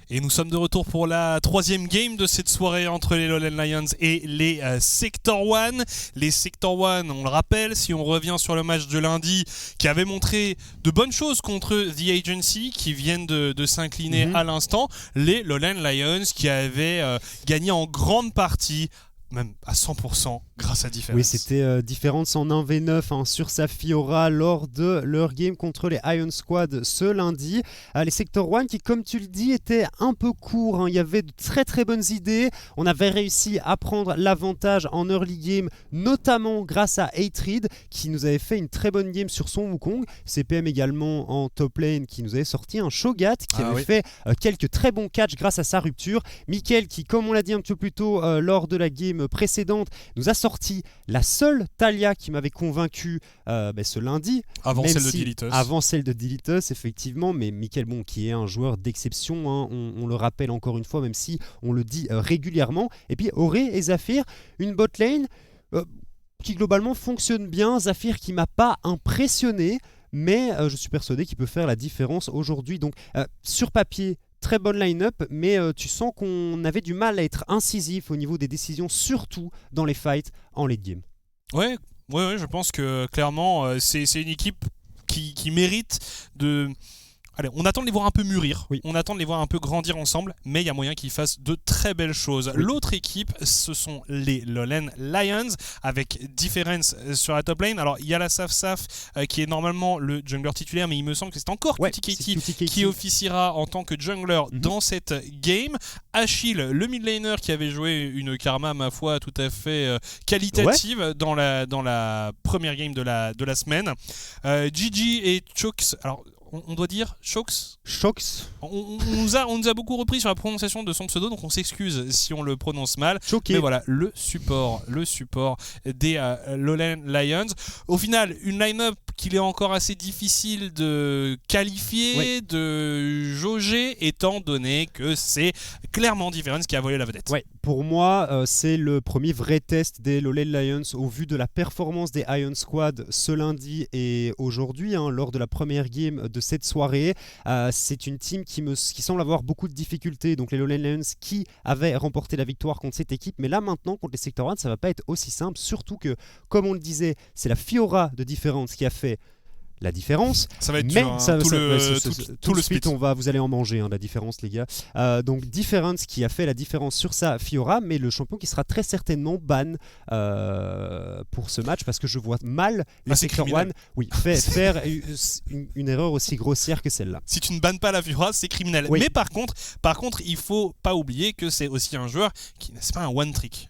Et nous sommes de retour pour la troisième game de cette soirée entre les Lowland Lions et les Sector One. Les Sector One, on le rappelle, si on revient sur le match de lundi, qui avait montré de bonnes choses contre The Agency, qui viennent de s'incliner à l'instant. Les Lowland Lions qui avaient gagné en grande partie, même à 100%, grâce à Difference. Oui, c'était Difference en 1v9 sur sa Fiora lors de leur game contre les Iron Squad ce lundi. Les Sector One qui, comme tu le dis, étaient un peu courts. Il y avait de très très bonnes idées. On avait réussi à prendre l'avantage en early game, notamment grâce à Hatred qui nous avait fait une très bonne game sur son Wukong. CPM également en top lane qui nous avait sorti un Shogat qui avait fait quelques très bons catchs grâce à sa rupture. Mickaël qui, comme on l'a dit un petit peu plus tôt lors de la game précédente, nous a sorti la seule Taliyah qui m'avait convaincu ce lundi. Avant celle de Dilitus, effectivement, mais Mickaël, qui est un joueur d'exception, on le rappelle encore une fois, même si on le dit régulièrement. Et puis Auré et Zafir, une bot lane qui globalement fonctionne bien. Zafir qui m'a pas impressionné, mais je suis persuadé qu'il peut faire la différence aujourd'hui. Donc sur papier, très bonne line-up, mais tu sens qu'on avait du mal à être incisif au niveau des décisions, surtout dans les fights en late game. Ouais, je pense que clairement, c'est une équipe qui mérite de... Allez, on attend de les voir un peu mûrir, on attend de les voir un peu grandir ensemble, mais il y a moyen qu'ils fassent de très belles choses. L'autre équipe, ce sont les Lowland Lions, avec Difference sur la top lane. Alors, il y a la Saf qui est normalement le jungler titulaire, mais il me semble que c'est encore Cutie qui officiera en tant que jungler dans cette game. Achille, le mid laner qui avait joué une karma, ma foi, tout à fait qualitative dans la première game de la semaine. Gigi et Chooks, alors... On doit dire Chooks. On nous a beaucoup repris sur la prononciation de son pseudo, donc on s'excuse si on le prononce mal. Choqué. Mais voilà, le support des Lowland Lions. Au final, une line-up qu'il est encore assez difficile de qualifier, de jauger, étant donné que c'est clairement Difference qui a volé la vedette. Ouais, pour moi, c'est le premier vrai test des Lowland Lions au vu de la performance des Iron Squad ce lundi et aujourd'hui, lors de la première game de cette soirée. C'est une team qui semble avoir beaucoup de difficultés. Donc les Lowland Lions qui avaient remporté la victoire contre cette équipe, mais là maintenant contre les Sector One, ça va pas être aussi simple, surtout que, comme on le disait, c'est la Fiora de Difference qui a fait la différence. Ça va être dur, tout le split. Vous allez en manger, la différence, les gars. Donc Difference qui a fait la différence sur sa Fiora, mais le champion qui sera très certainement ban pour ce match, parce que je vois mal les Sector One faire une erreur aussi grossière que celle-là. Si tu ne bannes pas la Fiora, c'est criminel. Mais par contre, il faut pas oublier que c'est aussi un joueur qui n'est pas un one trick.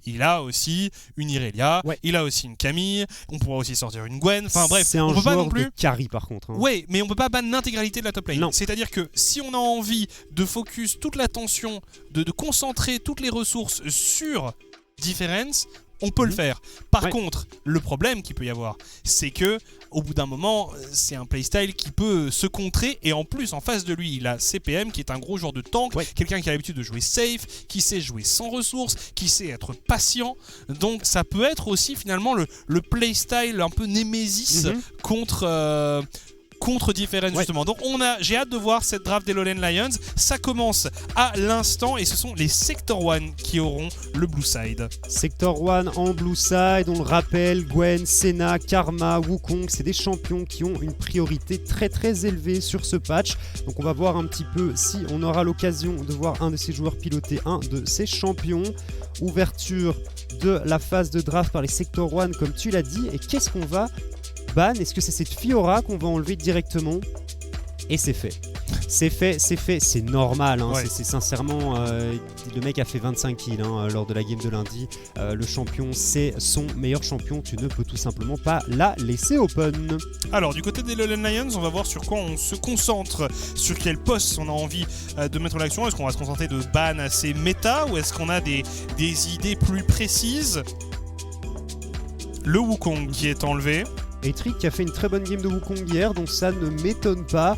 Il a aussi une Irelia, il a aussi une Camille, on pourra aussi sortir une Gwen, enfin bref, c'est un joueur de carry par contre. Oui, mais on peut pas ban l'intégralité de la top lane. C'est-à-dire que si on a envie de focus toute l'attention, de concentrer toutes les ressources sur Difference, on peut le faire. Par contre, le problème qu'il peut y avoir, c'est que au bout d'un moment, c'est un playstyle qui peut se contrer, et en plus, en face de lui, il a CPM qui est un gros joueur de tank, quelqu'un qui a l'habitude de jouer safe, qui sait jouer sans ressources, qui sait être patient. Donc ça peut être aussi finalement le playstyle un peu némésis contre Difference justement. Donc j'ai hâte de voir cette draft des Lowland Lions. Ça commence à l'instant et ce sont les Sector One qui auront le blue side. Sector One en blue side, on le rappelle, Gwen, Senna, Karma, Wukong, c'est des champions qui ont une priorité très très élevée sur ce patch. Donc on va voir un petit peu si on aura l'occasion de voir un de ces joueurs piloter un de ces champions. Ouverture de la phase de draft par les Sector One comme tu l'as dit, et qu'est-ce qu'on va ban? Est-ce que c'est cette Fiora qu'on va enlever directement? Et c'est fait. C'est normal. C'est sincèrement, le mec a fait 25 kills lors de la game de lundi. Le champion, c'est son meilleur champion. Tu ne peux tout simplement pas la laisser open. Alors, du côté des Lowland Lions, on va voir sur quoi on se concentre, sur quel poste on a envie de mettre l'action. Est-ce qu'on va se concentrer de ban assez méta ou est-ce qu'on a des idées plus précises? Le Wukong qui est enlevé. Hatred qui a fait une très bonne game de Wukong hier, donc ça ne m'étonne pas.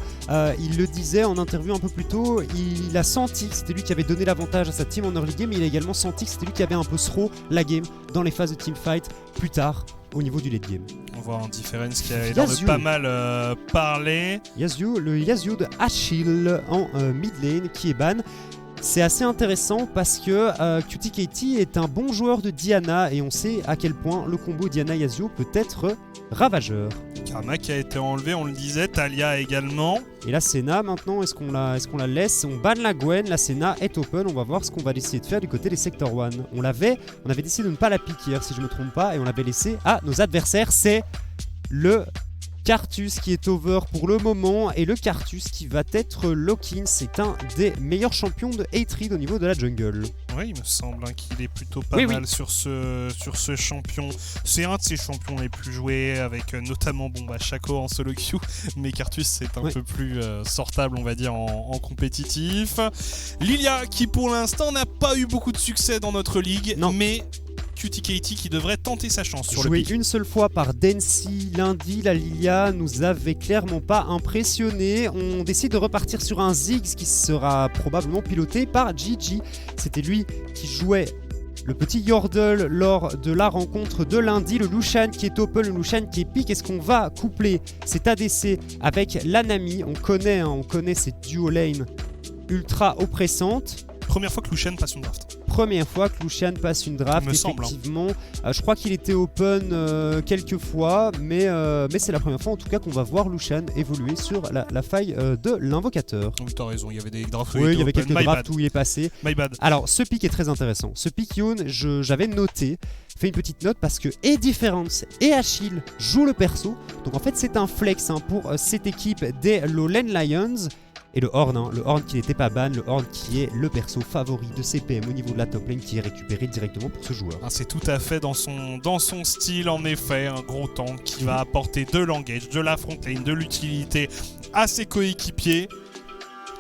Il le disait en interview un peu plus tôt, il a senti que c'était lui qui avait donné l'avantage à sa team en early game, mais il a également senti que c'était lui qui avait un peu throw la game dans les phases de teamfight plus tard. au niveau du late game. On voit un Difference qui a l'air de pas mal parler. Le Yasuo de Achille en mid lane qui est ban. C'est assez intéressant parce que QTKT est un bon joueur de Diana et on sait à quel point le combo Diana-Yasuo peut être ravageur. Karma qui a été enlevé, on le disait, Talia également. Et la Senna maintenant, est-ce qu'on la laisse? On banne la Gwen, la Senna est open, on va voir ce qu'on va décider de faire du côté des Sector 1. On avait décidé de ne pas la piquer si je ne me trompe pas et on l'avait laissé à nos adversaires, c'est le Carthus qui est over pour le moment et le Carthus qui va être lock-in, c'est un des meilleurs champions de Hatred au niveau de la jungle. Oui, il me semble qu'il est plutôt pas mal sur ce champion. C'est un de ses champions les plus joués avec notamment Shaco en solo queue, mais Carthus c'est un peu plus sortable on va dire en compétitif. Lilia qui pour l'instant n'a pas eu beaucoup de succès dans notre ligue, mais QTKT qui devrait tenter sa chance sur le pic. Une seule fois par Densi lundi, la Lilia nous avait clairement pas impressionné. On décide de repartir sur un Ziggs qui sera probablement piloté par Gigi. C'était lui qui jouait le petit Yordle lors de la rencontre de lundi. Le Lucian qui est open, le Lucian qui est pick. Est-ce qu'on va coupler cet ADC avec la Nami? On connaît cette duo lane ultra oppressante. Première fois que Lucian passe une draft. Première fois que Lucian passe une draft, effectivement. Je crois qu'il était open quelques fois, mais c'est la première fois en tout cas qu'on va voir Lucian évoluer sur la faille de l'invocateur. Oui, t'as raison, il y avait des drafts. Oui, il y avait quelques drafts où il est passé. My bad. Alors, ce pick est très intéressant. Ce pick Yoon, j'avais noté, fait une petite note parce que et Difference et Achille jouent le perso. Donc en fait, c'est un flex pour cette équipe des Lowland Lions. Et le Horn qui n'était pas ban, le Horn qui est le perso favori de CPM au niveau de la top lane qui est récupéré directement pour ce joueur. C'est tout à fait dans son style en effet, un gros tank qui va apporter de l'engage, de la front lane, de l'utilité à ses coéquipiers.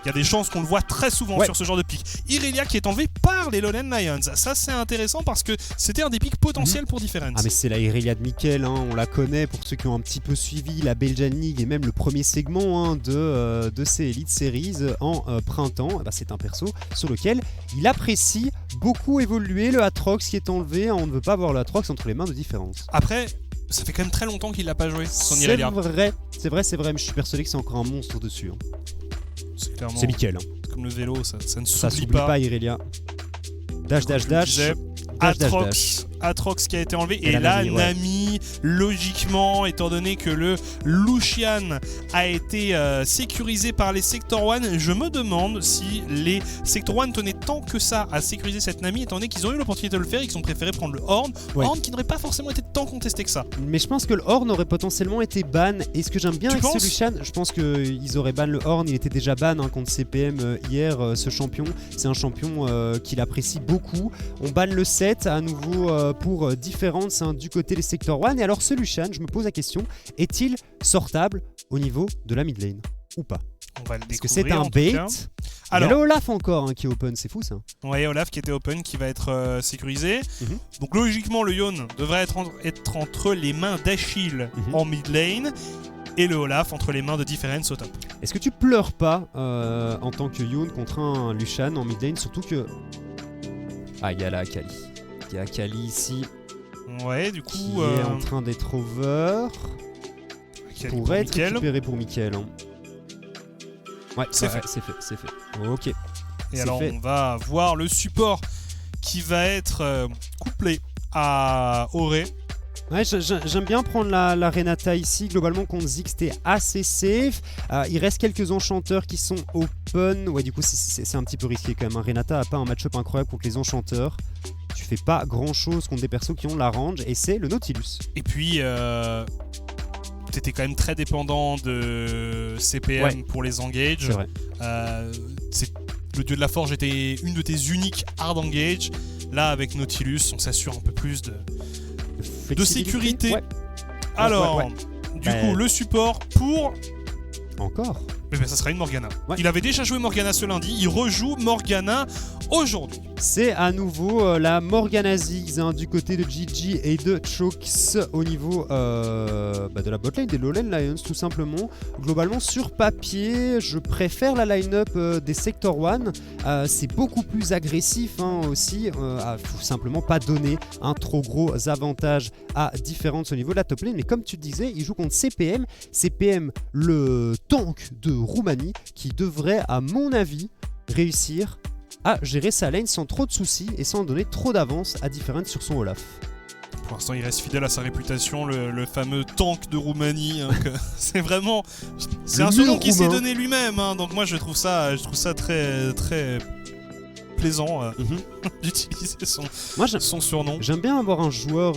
Il y a des chances qu'on le voit très souvent sur ce genre de pick. Irelia qui est enlevé par les Lowland Lions. Ça c'est intéressant parce que c'était un des picks potentiels pour Difference. Mais c'est la Irelia de Mickaël, on la connaît pour ceux qui ont un petit peu suivi la Belgian League et même le premier segment de ces Elite Series en printemps. C'est un perso sur lequel il apprécie beaucoup évoluer. Le Atrox qui est enlevé, on ne veut pas voir le Atrox entre les mains de Difference. Après, ça fait quand même très longtemps qu'il l'a pas joué, son Irelia. C'est vrai, mais je suis persuadé que c'est encore un monstre dessus. C'est Mickaël. Comme le vélo, ça ne s'oublie s'oublie pas Irelia. Dash. Atrox qui a été enlevé et là Nami logiquement étant donné que le Lucian a été sécurisé par les Sector 1, je me demande si les Sector 1 tenaient tant que ça à sécuriser cette Nami étant donné qu'ils ont eu l'opportunité de le faire et qu'ils ont préféré prendre le Horn qui n'aurait pas forcément été tant contesté que ça. Mais je pense que le Horn aurait potentiellement été ban et ce que j'aime bien avec ce Lucian, je pense qu'ils auraient ban le Horn, il était déjà ban contre CPM hier, ce champion, c'est un champion qu'il apprécie beaucoup. On ban le 7 à nouveau pour Difference du côté des Sector 1. Et alors ce Lucian, je me pose la question, est-il sortable au niveau de la mid lane ou pas? On va le découvrir. Est-ce que c'est un bait? Alors, il y a le Olaf encore qui est open, c'est fou ça. Ouais, Olaf qui était open, qui va être sécurisé. Donc logiquement le Yone devrait être entre les mains d'Achille en mid lane et le Olaf entre les mains de Difference au top. Est-ce que tu pleures pas en tant que Yone contre un Lucian en mid lane, surtout que... il y a la Akali. Il y a Akali ici. Ouais, du coup. Qui est en train d'être over. Pourrait être récupéré pour Mickaël. Ouais, c'est fait. C'est fait. Ok. Et alors, on va voir le support qui va être couplé à Auré. Ouais, j'aime bien prendre la Renata ici. Globalement, contre Ziggs, c'était assez safe. Il reste quelques enchanteurs qui sont open. Ouais, du coup, c'est un petit peu risqué quand même. Renata a pas un match-up incroyable contre les enchanteurs. Tu fais pas grand-chose contre des persos qui ont la range. Et c'est le Nautilus. Et puis, t'étais quand même très dépendant de CPM pour les engages. C'est vrai. Le dieu de la forge était une de tes uniques hard engage. Là, avec Nautilus, on s'assure un peu plus de sécurité. Alors, du coup, le support pour... Encore ça sera une Morgana. Il avait déjà joué Morgana ce lundi, il rejoue Morgana aujourd'hui. C'est à nouveau la Morgana Ziggs du côté de Gigi et de Chokes au niveau de la botlane des Lowland Lions tout simplement. Globalement sur papier, je préfère la line-up des Sector 1. C'est beaucoup plus agressif aussi. Faut simplement pas donner un trop gros avantage à Difference au niveau de la top lane. Mais comme tu disais, il joue contre CPM. CPM, le tank de Roumanie, qui devrait, à mon avis, réussir à gérer sa lane sans trop de soucis et sans donner trop d'avance à Difference sur son Olaf. Pour l'instant, il reste fidèle à sa réputation, le fameux tank de Roumanie. C'est vraiment, c'est un surnom qu'il s'est donné lui-même. Donc moi, je trouve ça très très plaisant d'utiliser son surnom. J'aime bien avoir un joueur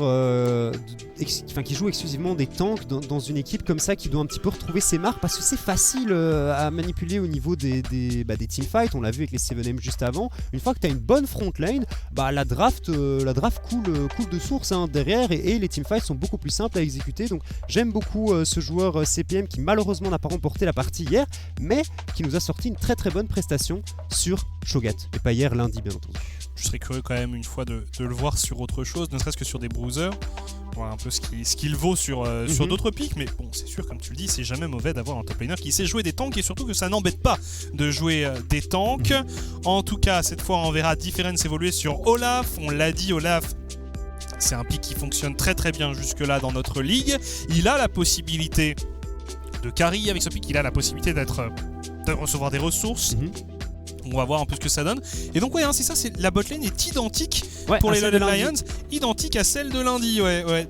qui joue exclusivement des tanks dans une équipe comme ça, qui doit un petit peu retrouver ses marques, parce que c'est facile à manipuler au niveau des teamfights. On l'a vu avec les 7M juste avant. Une fois que tu as une bonne front lane, la draft coule de source derrière, et les teamfights sont beaucoup plus simples à exécuter. Donc j'aime beaucoup ce joueur CPM qui malheureusement n'a pas remporté la partie hier, mais qui nous a sorti une très très bonne prestation sur Shogat, et pas hier, lundi bien entendu. Je serais curieux quand même une fois de le voir sur autre chose, ne serait-ce que sur des bruisers, voir un peu ce qu'il vaut sur d'autres pics. Mais bon, c'est sûr, comme tu le dis, c'est jamais mauvais d'avoir un top laner qui sait jouer des tanks, et surtout que ça n'embête pas de jouer des tanks. En tout cas, cette fois, on verra Difference évoluer sur Olaf. On l'a dit, Olaf, c'est un pick qui fonctionne très très bien jusque-là dans notre ligue. Il a la possibilité de carry avec ce pick, il a la possibilité de recevoir des ressources. On va voir un peu ce que ça donne. Et donc c'est ça, la botlane est identique pour les Lowland Lions, identique à celle de lundi.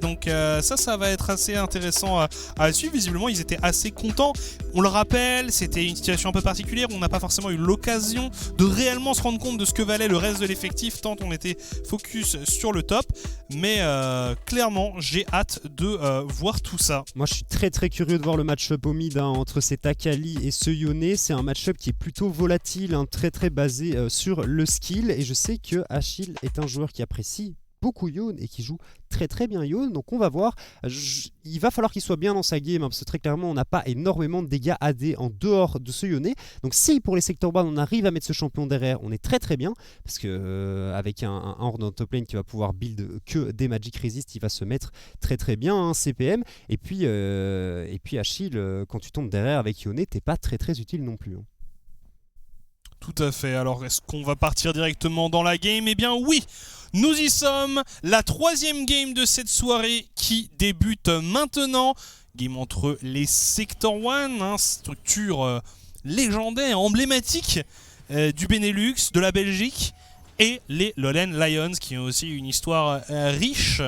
Donc ça va être assez intéressant à suivre. Visiblement, ils étaient assez contents. On le rappelle, c'était une situation un peu particulière. On n'a pas forcément eu l'occasion de réellement se rendre compte de ce que valait le reste de l'effectif, tant on était focus sur le top. Mais clairement, j'ai hâte de voir tout ça. Moi, je suis très très curieux de voir le match-up au mid entre cet Akali et ce Yone. C'est un match-up qui est plutôt volatile, très basé sur le skill, et je sais que Achille est un joueur qui apprécie beaucoup Yone et qui joue très très bien Yone, donc on va voir. Il va falloir qu'il soit bien dans sa game, parce que très clairement on n'a pas énormément de dégâts AD en dehors de ce Yone. Donc si pour les sector ban on arrive à mettre ce champion derrière, on est très très bien, parce que avec un horde en top lane qui va pouvoir build que des magic resist, il va se mettre très très bien CPM. Et puis Achille, quand tu tombes derrière avec Yone, t'es pas très très utile non plus. Tout à fait. Alors, est-ce qu'on va partir directement dans la game ? Eh bien oui, nous y sommes. La troisième game de cette soirée qui débute maintenant. Game entre les Sector 1, structure légendaire, emblématique du Benelux, de la Belgique, et les Lowland Lions qui ont aussi une histoire riche.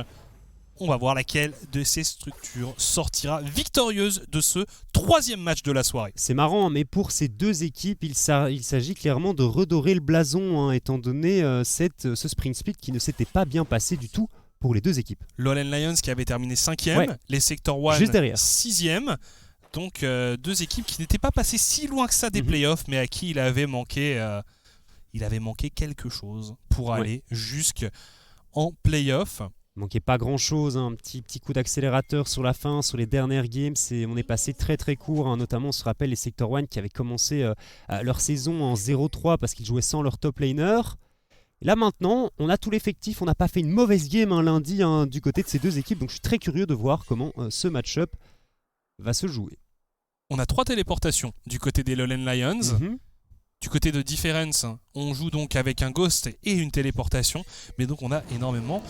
On va voir laquelle de ces structures sortira victorieuse de ce troisième match de la soirée. C'est marrant, mais pour ces deux équipes, il s'agit clairement de redorer le blason, étant donné ce sprint split qui ne s'était pas bien passé du tout pour les deux équipes. Lowland Lions qui avait terminé 5e, les Sector 1 6e. Donc deux équipes qui n'étaient pas passées si loin que ça des playoffs, mais à qui il avait manqué quelque chose pour aller jusqu'en playoffs. Il manquait pas grand chose, un petit coup d'accélérateur sur la fin, sur les dernières games, on est passé très très court, notamment on se rappelle les Sector 1 qui avaient commencé leur saison en 0-3 parce qu'ils jouaient sans leur top laner. Et là maintenant, on a tout l'effectif, on n'a pas fait une mauvaise game lundi du côté de ces deux équipes, donc je suis très curieux de voir comment ce match-up va se jouer. On a 3 téléportations du côté des Lowland Lions. Du côté de Difference, on joue donc avec un Ghost et une téléportation, mais donc on a énormément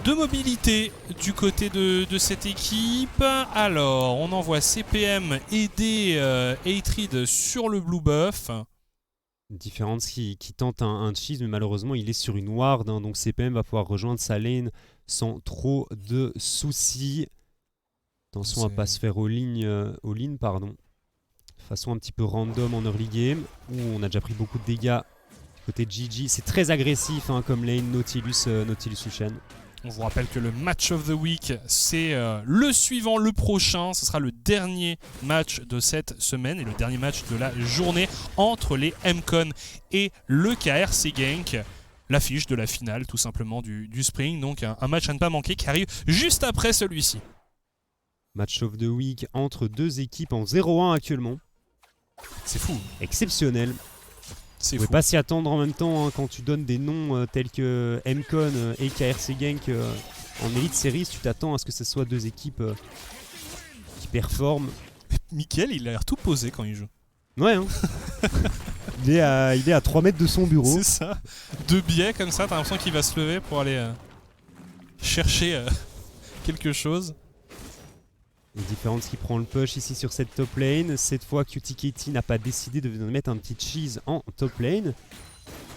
de mobilité du côté de cette équipe. Alors, on envoie CPM aider Hatred sur le blue buff. Difference qui tente un cheese, mais malheureusement il est sur une ward, donc CPM va pouvoir rejoindre sa lane sans trop de soucis. Attention à ne pas se faire all-in, pardon. De façon un petit peu random en early game, où on a déjà pris beaucoup de dégâts côté GG. C'est très agressif comme lane Nautilus Lucian. On vous rappelle que le match of the week, c'est le suivant, le prochain. Ce sera le dernier match de cette semaine et le dernier match de la journée entre les MCon et le KRC Genk. L'affiche de la finale, tout simplement, du Spring. Donc un match à ne pas manquer qui arrive juste après celui-ci. Match of the week entre deux équipes en 0-1 actuellement. C'est fou. Exceptionnel. C'est On ne fou. pouvait pas s'y attendre en même temps hein, quand tu donnes des noms tels que MCon et KRC Genk en Elite Series, tu t'attends à ce que ce soit deux équipes qui performent. Mickaël, il a l'air tout posé quand il joue. Ouais, hein. il est à 3 mètres de son bureau. C'est ça. Deux biais comme ça, t'as l'impression qu'il va se lever pour aller chercher quelque chose. Une différence qui prend le push ici sur cette top lane. Cette fois, QTKT n'a pas décidé de mettre un petit cheese en top lane,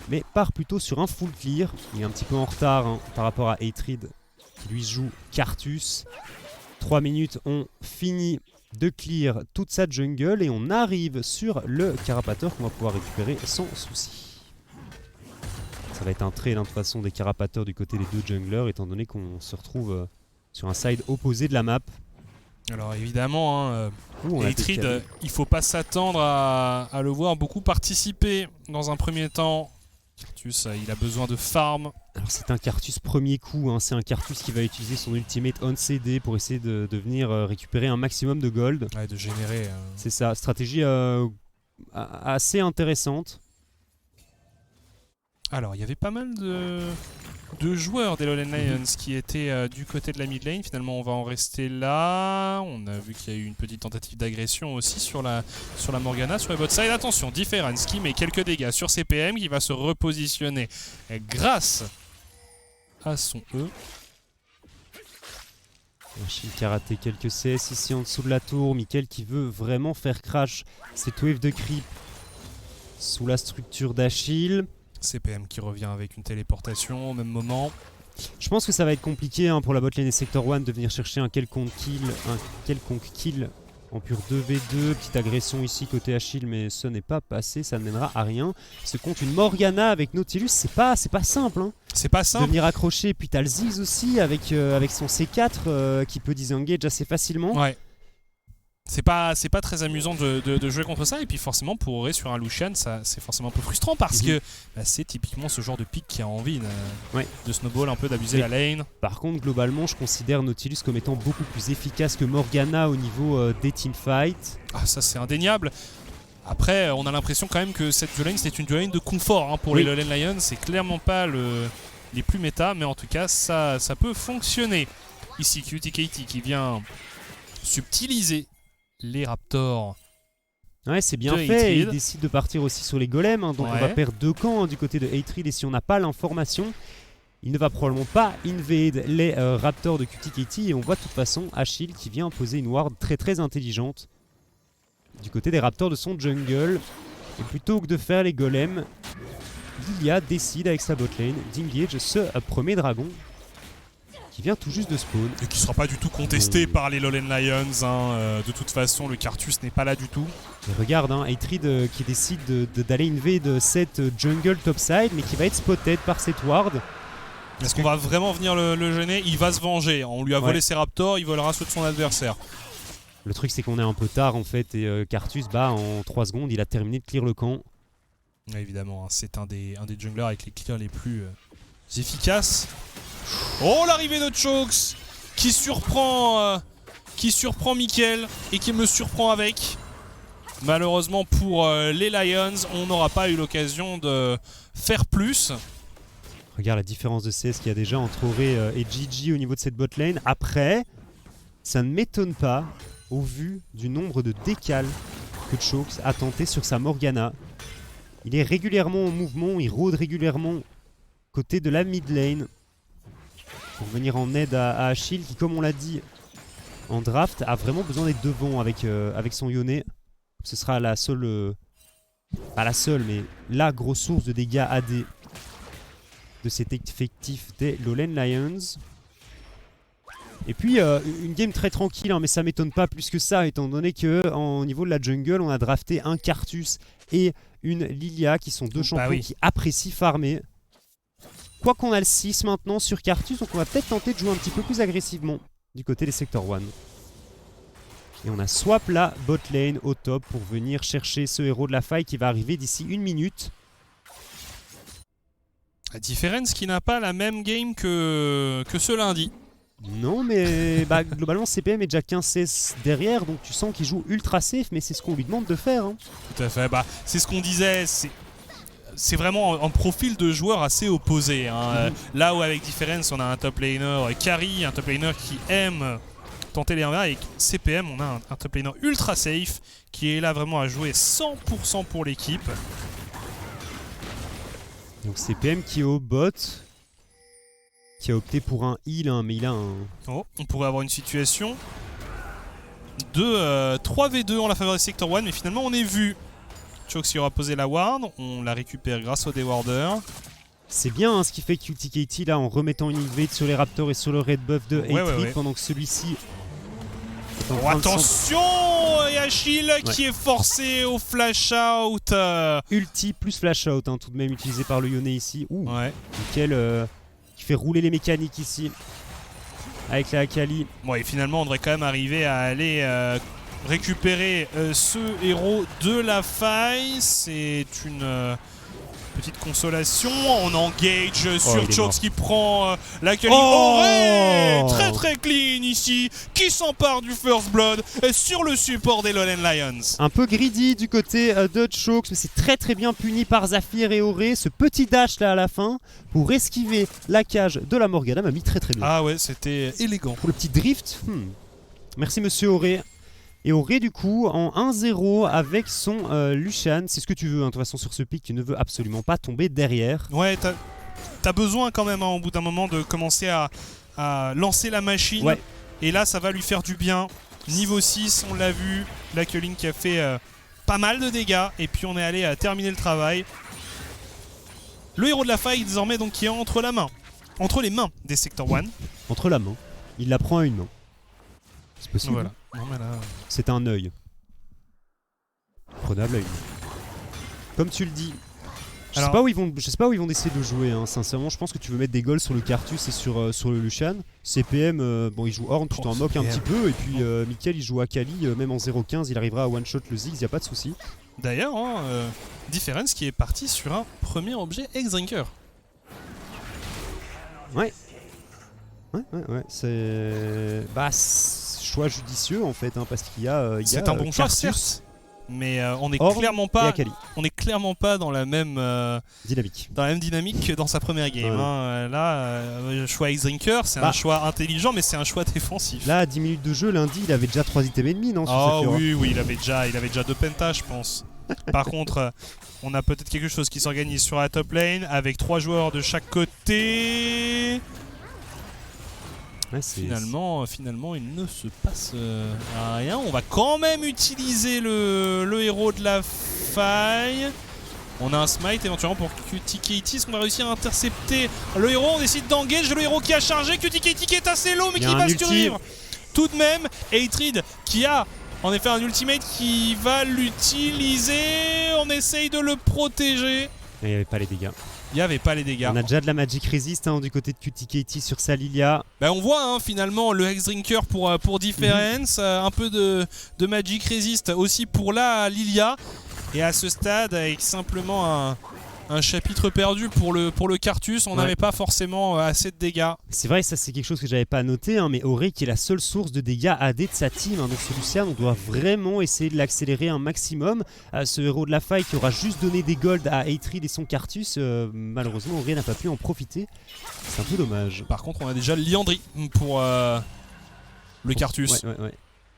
mais part plutôt sur un full clear. Il est un petit peu en retard hein, par rapport à Hatred qui lui joue Carthus. 3 minutes ont fini de clear toute sa jungle et on arrive sur le Carapator qu'on va pouvoir récupérer sans souci. Ça va être un trade de toute façon des Carapators du côté des deux junglers étant donné qu'on se retrouve sur un side opposé de la map. Alors évidemment, hein, On a Hatred, il faut pas s'attendre à le voir beaucoup participer dans un premier temps. Carthus, il a besoin de farm. Alors c'est un Carthus premier coup, hein. C'est un Carthus qui va utiliser son ultimate on CD pour essayer de venir récupérer un maximum de gold. Ouais, de générer. C'est ça, stratégie assez intéressante. Alors, il y avait pas mal de joueurs des Lowland Lions qui étaient du côté de la mid lane. Finalement, on va en rester là. On a vu qu'il y a eu une petite tentative d'agression aussi sur la Morgana, sur la bot side. Attention, Difference qui met quelques dégâts sur CPM, qui va se repositionner grâce à son E. Achille qui a raté quelques CS ici en dessous de la tour. Mickaël qui veut vraiment faire crash cette wave de creep sous la structure d'Achille. CPM qui revient avec une téléportation au même moment. Je pense que ça va être compliqué hein, pour la botlane et Sector 1 de venir chercher un quelconque kill en pur 2v2. Petite agression ici côté Achille, mais ce n'est pas passé, ça ne mènera à rien. Se compte une Morgana avec Nautilus, c'est pas simple. Hein, c'est pas de simple. venir accrocher. Puis t'as le Ziggs aussi avec son C4 qui peut disengage assez facilement. Ouais. C'est pas très amusant de jouer contre ça, et puis forcément pour Auré sur un Lucian, c'est forcément un peu frustrant parce que c'est typiquement ce genre de pick qui a envie de snowball un peu, d'abuser la lane. Par contre, globalement, je considère Nautilus comme étant beaucoup plus efficace que Morgana au niveau des teamfights. Ah, ça c'est indéniable. Après, on a l'impression quand même que cette duelane c'est une duelane de confort hein, pour les Lowland Lions. C'est clairement pas les plus méta, mais en tout cas ça peut fonctionner. Ici, QTKT qui vient subtiliser les Raptors. Ouais, c'est bien fait. Et il décide de partir aussi sur les golems. Hein, donc on va perdre deux camps hein, du côté de Hatred. Et si on n'a pas l'information, il ne va probablement pas invade les Raptors de QTKT. Et on voit de toute façon Achille qui vient poser une ward très très intelligente du côté des Raptors de son jungle. Et plutôt que de faire les golems, Lilia décide avec sa botlane d'engage ce premier dragon qui vient tout juste de spawn. Et qui sera pas du tout contesté par les Lowland Lions. Hein. De toute façon, le Carthus n'est pas là du tout. Et regarde, hein, Hatred qui décide d'aller invade cette jungle topside, mais qui va être spotted par cette ward. Est-ce qu'on va vraiment venir le gêner? Il va se venger. On lui a volé ses Raptors, il volera ceux de son adversaire. Le truc, c'est qu'on est un peu tard en fait, et Carthus, en 3 secondes, il a terminé de clear le camp. Ouais, évidemment, hein, c'est un des junglers avec les clears les plus efficaces. Oh, l'arrivée de Chokes qui surprend Mickaël et qui me surprend avec. Malheureusement pour les Lions, on n'aura pas eu l'occasion de faire plus. Regarde la différence de CS qu'il y a déjà entre Auré et GG au niveau de cette botlane. Après, ça ne m'étonne pas au vu du nombre de décals que Chokes a tenté sur sa Morgana. Il est régulièrement en mouvement, il rôde régulièrement côté de la mid lane pour venir en aide à Achille qui, comme on l'a dit en draft, a vraiment besoin d'être devant avec son Yone. Ce sera la seule, pas la seule, mais la grosse source de dégâts AD de cet effectif des Lowland Lions. Et puis une game très tranquille, hein, mais ça m'étonne pas plus que ça, étant donné qu'au niveau de la jungle, on a drafté un Carthus et une Lilia qui sont deux champions qui apprécient farmer. Quoi qu'on a le 6 maintenant sur Carthus, donc on va peut-être tenter de jouer un petit peu plus agressivement du côté des Sector 1. Et on a swap la bot lane au top pour venir chercher ce héros de la faille qui va arriver d'ici 1 minute. La différence qui n'a pas la même game que ce lundi. Non, mais globalement CPM est déjà 15 CS derrière, donc tu sens qu'il joue ultra safe, mais c'est ce qu'on lui demande de faire. Hein. Tout à fait, c'est ce qu'on disait. c'est vraiment un profil de joueur assez opposé. Hein. Là où avec Difference, on a un top laner carry, un top laner qui aime tenter les 1v1, et CPM, on a un top laner ultra safe qui est là vraiment à jouer 100% pour l'équipe. Donc CPM qui est au bot, qui a opté pour un heal, hein, mais il a un... Oh, on pourrait avoir une situation de 3v2 en la faveur des Sector 1, mais finalement on est vu. Chox aura posé la ward, on la récupère grâce au Dewarder. C'est bien hein, ce qui fait QTKT là en remettant une invade sur les Raptors et sur le red buff de Hatred pendant que celui-ci... Oh, attention, Yashil qui est forcé au flash out. Ulti plus flash out, hein, tout de même utilisé par le Yone ici. Ouh, ouais. Nickel, qui fait rouler les mécaniques ici. Avec la Akali. Bon, et finalement, on devrait quand même arriver à aller récupérer ce héros de la faille. C'est une petite consolation. On engage sur Chox qui prend la Akali. Très très clean ici, qui s'empare du First Blood sur le support des Lowland Lions. Un peu greedy du côté de Chox, mais c'est très très bien puni par Zafir et Auré. Ce petit dash là à la fin pour esquiver la cage de la Morgana m'a mis très très bien. Ah ouais, c'était élégant. Pour le petit drift, merci monsieur Auré. Et Auré du coup en 1-0 avec son Lucian. C'est ce que tu veux hein, de toute façon sur ce pick, tu ne veux absolument pas tomber derrière. Ouais, t'as besoin quand même hein, au bout d'un moment de commencer à lancer la machine. Ouais. Et là ça va lui faire du bien. Niveau 6, on l'a vu, la Culling qui a fait pas mal de dégâts. Et puis on est allé à terminer le travail. Le héros de la faille désormais donc qui est entre les mains des Sector 1. Entre la main, il la prend à une main. C'est possible. Voilà. Non, mais là... C'est un œil. Prenable à une main. Comme tu le dis. Je sais pas où ils vont décider de jouer, hein. Sincèrement, je pense que tu veux mettre des goals sur le Cartus et sur le Lucian. CPM, bon, il joue Horn, tu t'en moques un petit peu. Et puis Mickaël, il joue Akali, même en 0-15, il arrivera à one-shot le Ziggs, y a pas de souci. D'ailleurs, hein, Difference qui est parti sur un premier objet X-Drinker. Ouais. Ouais, c'est... Bah, choix judicieux en fait, hein, parce qu'il y a... c'est un bon choix, certes. Mais on n'est clairement pas dans la même dynamique que dans sa première game. Hein. Là, choix X-Drinker, c'est un choix intelligent, mais c'est un choix défensif. Là, à 10 minutes de jeu, lundi, il avait déjà 3 items ennemis, non? Oui, il avait déjà 2 pentas, je pense. Par contre, on a peut-être quelque chose qui s'organise sur la top lane, avec 3 joueurs de chaque côté. Ouais, finalement, il ne se passe rien. On va quand même utiliser le héros de la faille. On a un smite éventuellement pour QTKT. Est-ce qu'on va réussir à intercepter le héros? On décide d'engage le héros qui a chargé. QTKT qui est assez low mais qui va survivre. Tout de même, Hatred qui a en effet un ultimate qui va l'utiliser. On essaye de le protéger. Il n'y avait pas les dégâts. Il n'y avait pas les dégâts. On a déjà de la Magic Resist hein, du côté de QTKT sur sa Lilia. Bah on voit hein, finalement le X-Drinker pour Difference, un peu de Magic Resist aussi pour la Lilia. Et à ce stade, avec simplement un chapitre perdu pour le Cartus, on n'avait pas forcément assez de dégâts. C'est vrai, ça c'est quelque chose que j'avais pas noté, hein, mais Auré qui est la seule source de dégâts AD de sa team. Hein, donc ce Lucian, on doit vraiment essayer de l'accélérer un maximum. Ce héros de la faille qui aura juste donné des golds à Hatred et son Cartus, malheureusement Auré n'a pas pu en profiter. C'est un peu dommage. Par contre, on a déjà le Liandry pour le Cartus. Ouais.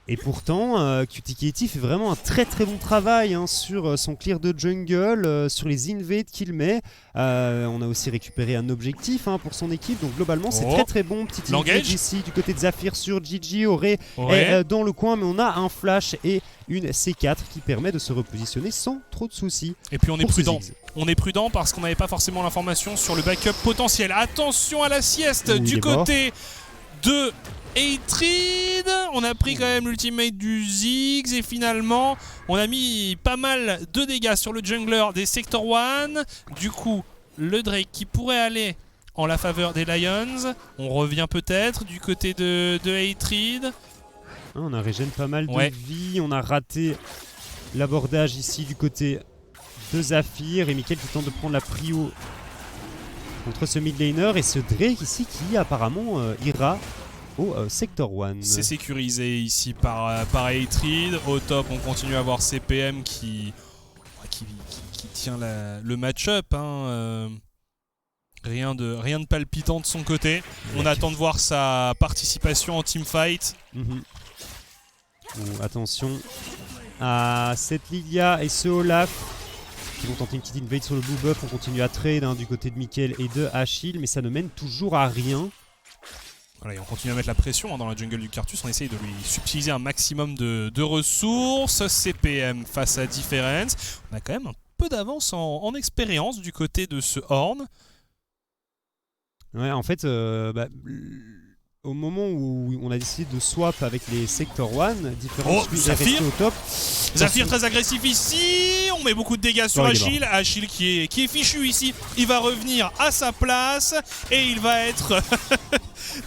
Et pourtant, QTKT fait vraiment un très très bon travail hein, sur son clear de jungle, sur les invades qu'il met. On a aussi récupéré un objectif hein, pour son équipe, donc globalement c'est très très bon. Petit engage ici du côté de Zafir sur Gigi. Auré est dans le coin, mais on a un flash et une C4 qui permet de se repositionner sans trop de soucis. Et puis on est prudent. On est prudent parce qu'on n'avait pas forcément l'information sur le backup potentiel. Attention à la sieste du côté de Hatred. On a pris quand même l'ultimate du Ziggs et finalement on a mis pas mal de dégâts sur le jungler des Sector 1. Du coup le Drake qui pourrait aller en la faveur des Lions. On revient peut-être du côté de Hatred. On a régène pas mal de vie. On a raté l'abordage ici du côté de Zafir et Mickaël qui tente de prendre la prio contre ce mid laner et ce Drake ici qui apparemment ira au Sector 1. C'est sécurisé ici par Hatred. Au top, on continue à avoir CPM qui qui tient le match-up. Hein, rien de palpitant de son côté. On attend de voir sa participation en teamfight. Attention à cette Lilia et ce Olaf qui vont tenter une petite invade sur le blue buff. On continue à trade du côté de Mickaël et de Achille, mais ça ne mène toujours à rien. Voilà, et on continue à mettre la pression dans la jungle du Cartus. On essaye de lui subtiliser un maximum de ressources. CPM face à Difference. On a quand même un peu d'avance en expérience du côté de ce Horn. Ouais, en fait, au moment où on a décidé de swap avec les Sector 1, Difference lui est resté au top. Zafir très agressif ici, on met beaucoup de dégâts sur Achille. Achille qui est fichu ici, il va revenir à sa place et il va être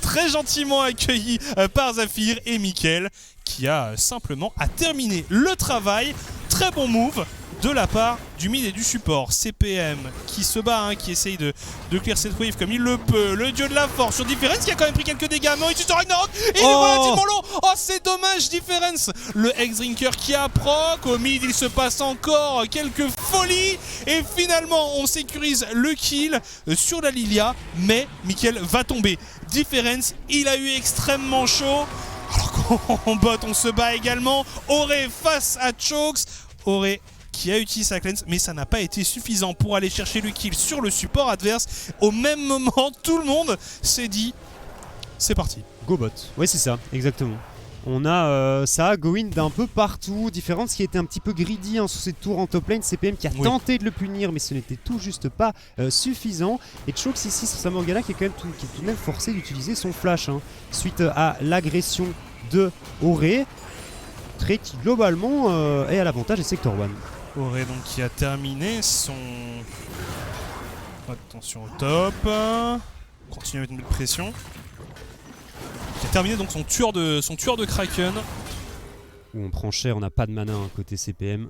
très gentiment accueilli par Zafir et Mickaël qui a simplement à terminer le travail. Très bon move de la part du mid et du support. CPM qui se bat, qui essaye de clear cette wave comme il le peut. Le dieu de la force sur Difference qui a quand même pris quelques dégâts. Mauritius Ragnarok et il est relativement low. Oh, c'est dommage, Difference. Le ex-drinker qui a proc. Au mid, il se passe encore quelques folies. Et finalement, on sécurise le kill sur la Lilia. Mais Mickaël va tomber. Difference, il a eu extrêmement chaud. Alors qu'en bot, on se bat également. Auré face à Chokes. Auré qui a utilisé sa cleanse, mais ça n'a pas été suffisant pour aller chercher le kill sur le support adverse. Au même moment, tout le monde s'est dit, c'est parti. Go bot. Ouais, c'est ça, exactement. On a ça, go in d'un peu partout. Différence qui était un petit peu greedy sur cette tour en top lane. CPM qui a tenté de le punir, mais ce n'était tout juste pas suffisant. Et Chokes ici sur sa Morgana qui est quand même tout de même forcé d'utiliser son flash suite à l'agression de Auré. Très qui globalement est à l'avantage des Sector 1. Auré donc qui a terminé son... Attention au top. Continue avec une pression. Qui a terminé donc son tueur de Kraken. Où on prend cher, on n'a pas de mana côté CPM.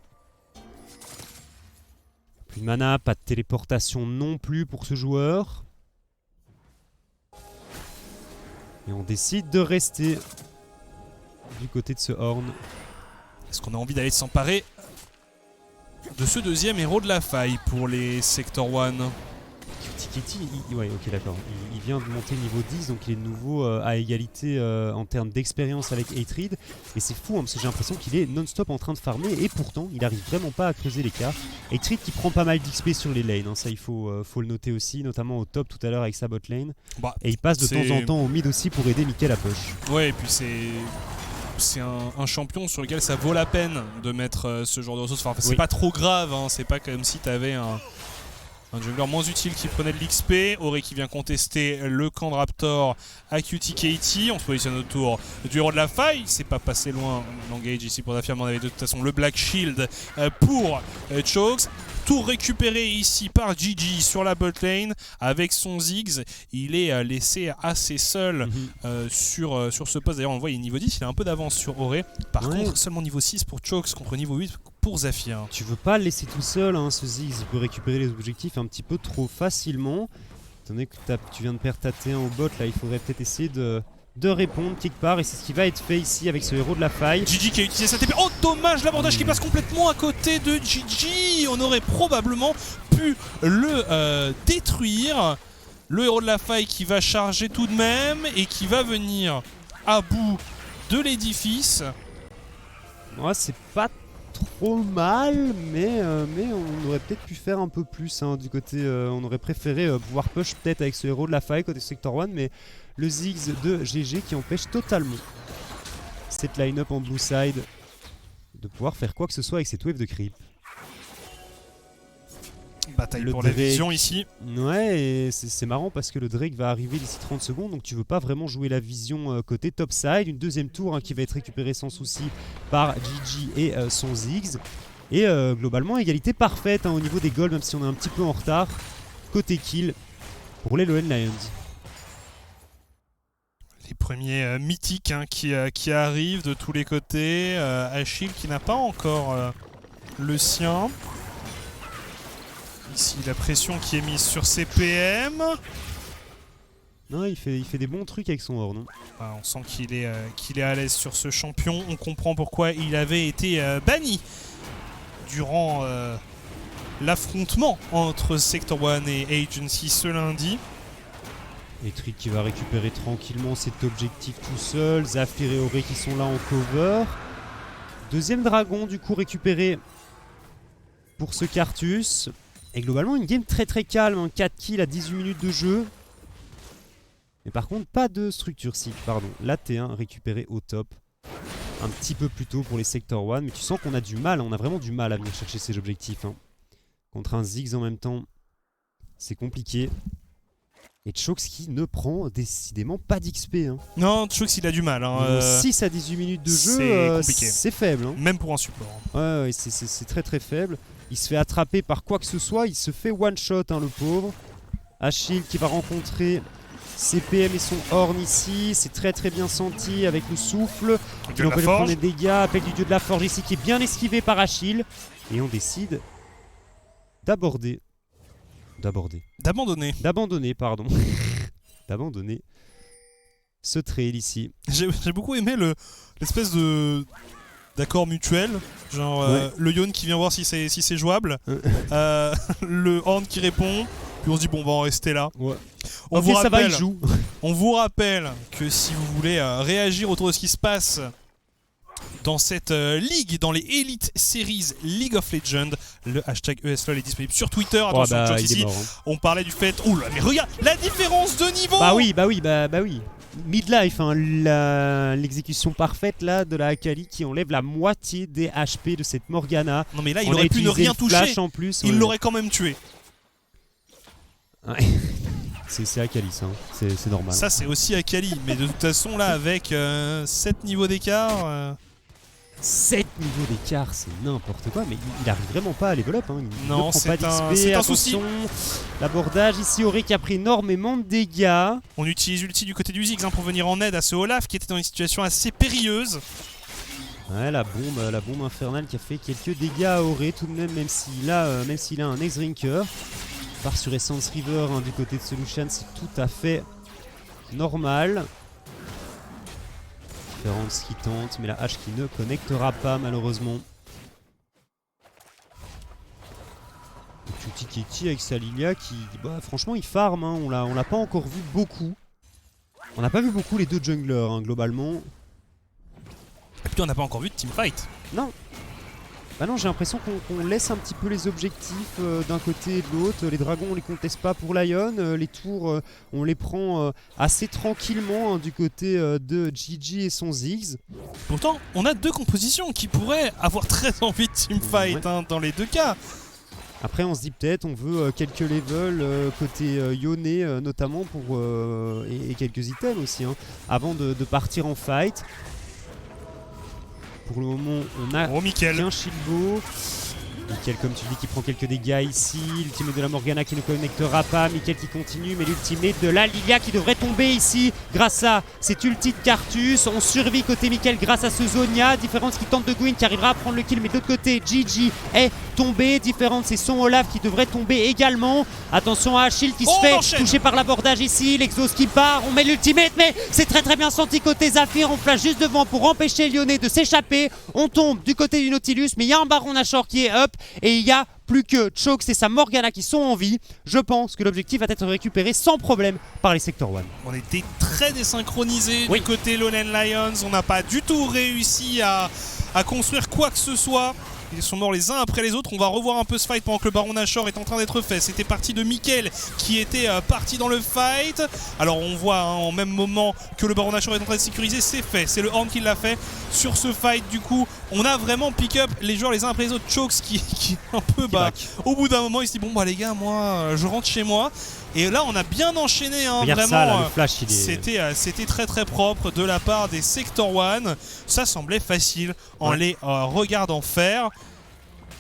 Plus de mana, pas de téléportation non plus pour ce joueur. Et on décide de rester du côté de ce Horn. Est-ce qu'on a envie d'aller s'emparer de ce deuxième héros de la faille pour les Sector 1? Kitty, ouais, ok, d'accord. Il vient de monter niveau 10, donc il est de nouveau à égalité en termes d'expérience avec Hatred. Et c'est fou, parce que j'ai l'impression qu'il est non-stop en train de farmer, et pourtant, il n'arrive vraiment pas à creuser l'écart. Hatred qui prend pas mal d'XP sur les lanes, ça il faut le noter aussi, notamment au top tout à l'heure avec sa bot lane. Et il passe de temps en temps au mid aussi pour aider Mickaël à push. Ouais, et puis c'est un champion sur lequel ça vaut la peine de mettre ce genre de ressources. Enfin, c'est pas trop grave, c'est pas comme si t'avais un jungler moins utile qui prenait de l'XP. Auré qui vient contester le camp de Raptor à QTKT. On se positionne autour du héros de la faille. C'est pas passé loin l'engage ici pour Zafir, mais on avait de toute façon le Black Shield pour Chokes. Tout récupéré ici par Gigi sur la bot lane avec son Ziggs. Il est laissé assez seul sur ce poste. D'ailleurs, on le voit, il est niveau 10, il a un peu d'avance sur Auré. Par contre, seulement niveau 6 pour Chokes contre niveau 8 pour Zafir. Tu veux pas le laisser tout seul, ce Ziggs. Il peut récupérer les objectifs un petit peu trop facilement. Étant donné que tu viens de perdre ta T1 au bot, là, il faudrait peut-être essayer de répondre quelque part, et c'est ce qui va être fait ici avec ce héros de la faille. Gigi qui a utilisé sa TP. Oh dommage, l'abordage qui passe complètement à côté de Gigi. On aurait probablement pu le détruire. Le héros de la faille qui va charger tout de même et qui va venir à bout de l'édifice. Ouais, c'est pas trop mal, mais on aurait peut-être pu faire un peu plus du côté. On aurait préféré pouvoir push peut-être avec ce héros de la faille côté Sector 1, mais le Ziggs de GG qui empêche totalement cette line-up en blue side de pouvoir faire quoi que ce soit avec cette wave de creep. Bataille pour la vision ici. Ouais, et c'est marrant parce que le Drake va arriver d'ici 30 secondes, donc tu veux pas vraiment jouer la vision côté top side. Une deuxième tour qui va être récupérée sans souci par Gigi et son Ziggs. Et globalement, égalité parfaite au niveau des golds, même si on est un petit peu en retard. Côté kill pour les Lone Lions. Les premiers mythiques qui arrivent de tous les côtés. Achille qui n'a pas encore le sien. Ici la pression qui est mise sur CPM. Non, il fait des bons trucs avec son Horn. On sent qu'il est à l'aise sur ce champion. On comprend pourquoi il avait été banni durant l'affrontement entre Sector 1 et Agency ce lundi. Et Trick qui va récupérer tranquillement cet objectif tout seul. Zafir et Auré qui sont là en cover. Deuxième dragon du coup récupéré pour ce Cartus. Et globalement une game très très calme, hein. 4 kills à 18 minutes de jeu. Mais par contre pas de structure, si, pardon. La T1 récupérée au top. Un petit peu plus tôt pour les Sector 1. Mais tu sens qu'on a du mal, hein. On a vraiment du mal à venir chercher ces objectifs, hein. Contre un Ziggs en même temps, c'est compliqué. Et Chokes qui ne prend décidément pas d'XP, hein. Non, Chokes il a du mal. Hein, 6 à 18 minutes de jeu, c'est faible, hein. Même pour un support. Ouais, c'est très très faible. Il se fait attraper par quoi que ce soit, il se fait one shot, hein, le pauvre. Achille qui va rencontrer CPM et son Horn ici, c'est très très bien senti avec le souffle. Qui l'empêche de prendre des dégâts, appel du dieu de la forge ici qui est bien esquivé par Achille. Et on décide d'abandonner, pardon. D'abandonner ce trail ici. J'ai beaucoup aimé l'espèce d'accord mutuel, genre le Yon qui vient voir si c'est jouable, le Horn qui répond, puis on se dit bon, on va en rester là. Ouais. On vous rappelle que si vous voulez réagir autour de ce qui se passe dans cette ligue, dans les Elite Series League of Legends, le hashtag ESLOL est disponible sur Twitter. Attention, ici, mort, hein. On parlait du fait... Ouh là, mais regarde la différence de niveau. Bah oui. Midlife, hein, l'exécution parfaite là de la Akali qui enlève la moitié des HP de cette Morgana. Non mais là, il aurait pu ne rien toucher. En plus, il l'aurait quand même tué. Ouais. C'est Akali ça, hein. C'est normal. Ça c'est aussi Akali, mais de toute façon là avec 7 niveaux d'écart... 7 niveaux d'écart, c'est n'importe quoi, mais il arrive vraiment pas à level up, hein. Non, c'est un souci. L'abordage ici, Auré qui a pris énormément de dégâts. On utilise ulti du côté du Ziggs pour venir en aide à ce Olaf qui était dans une situation assez périlleuse. Ouais, la bombe infernale qui a fait quelques dégâts à Auré tout de même s'il a un ex-rinker. Part sur Essence River, hein, du côté de Solution, c'est tout à fait normal. Différence qui tente, mais la hache qui ne connectera pas malheureusement. Tutiketi avec sa Lilia qui, bah, franchement, il farm, hein. On l'a pas encore vu beaucoup. On n'a pas vu beaucoup les deux junglers, hein, globalement. Et puis on n'a pas encore vu de teamfight. Non. Bah non, j'ai l'impression qu'on laisse un petit peu les objectifs d'un côté et de l'autre. Les dragons, on les conteste pas pour Lion. Les tours, on les prend assez tranquillement, hein, du côté de Gigi et son Ziggs. Pourtant, on a deux compositions qui pourraient avoir très envie de teamfight, hein, dans les deux cas. Après, on se dit peut-être on veut quelques levels côté Yone notamment et quelques items aussi, hein, avant de partir en fight. Pour le moment, on a qu'un Shilbo. Mickaël, comme tu dis, qui prend quelques dégâts ici. L'ultimate de la Morgana qui ne connectera pas. Mickaël qui continue, mais l'ultimate de la Lilia qui devrait tomber ici grâce à cet ulti de Cartus. On survit côté Mickaël grâce à ce Zonia. Différence qui tente de Gwyn qui arrivera à prendre le kill, mais de l'autre côté, Gigi est tombé. Différence, c'est son Olaf qui devrait tomber également. Attention à Achille qui se fait toucher par l'abordage ici. L'Exos qui part, on met l'ultimate, mais c'est très très bien senti côté Zafir. On flash juste devant pour empêcher Lyonnais de s'échapper. On tombe du côté du Nautilus, mais il y a un Baron Nashor qui est up. Et il n'y a plus que Chokes et sa Morgana qui sont en vie. Je pense que l'objectif va être récupéré sans problème par les Sector 1. On était très désynchronisés du côté Lone Lions. On n'a pas du tout réussi à construire quoi que ce soit. Ils sont morts les uns après les autres. On va revoir un peu ce fight pendant que le Baron Nashor est en train d'être fait. C'était parti de Mickaël qui était parti dans le fight. Alors on voit, hein, en même moment que le Baron Nashor est en train de sécuriser, c'est fait. C'est le Horn qui l'a fait sur ce fight. Du coup, on a vraiment pick up les joueurs les uns après les autres. Chokes qui un peu, au bout d'un moment, il se dit bon bah les gars, moi je rentre chez moi. Et là, on a bien enchaîné, hein, vraiment. Ça, là, le flash, c'était très très propre de la part des Sector 1. Ça semblait facile en les regardant faire.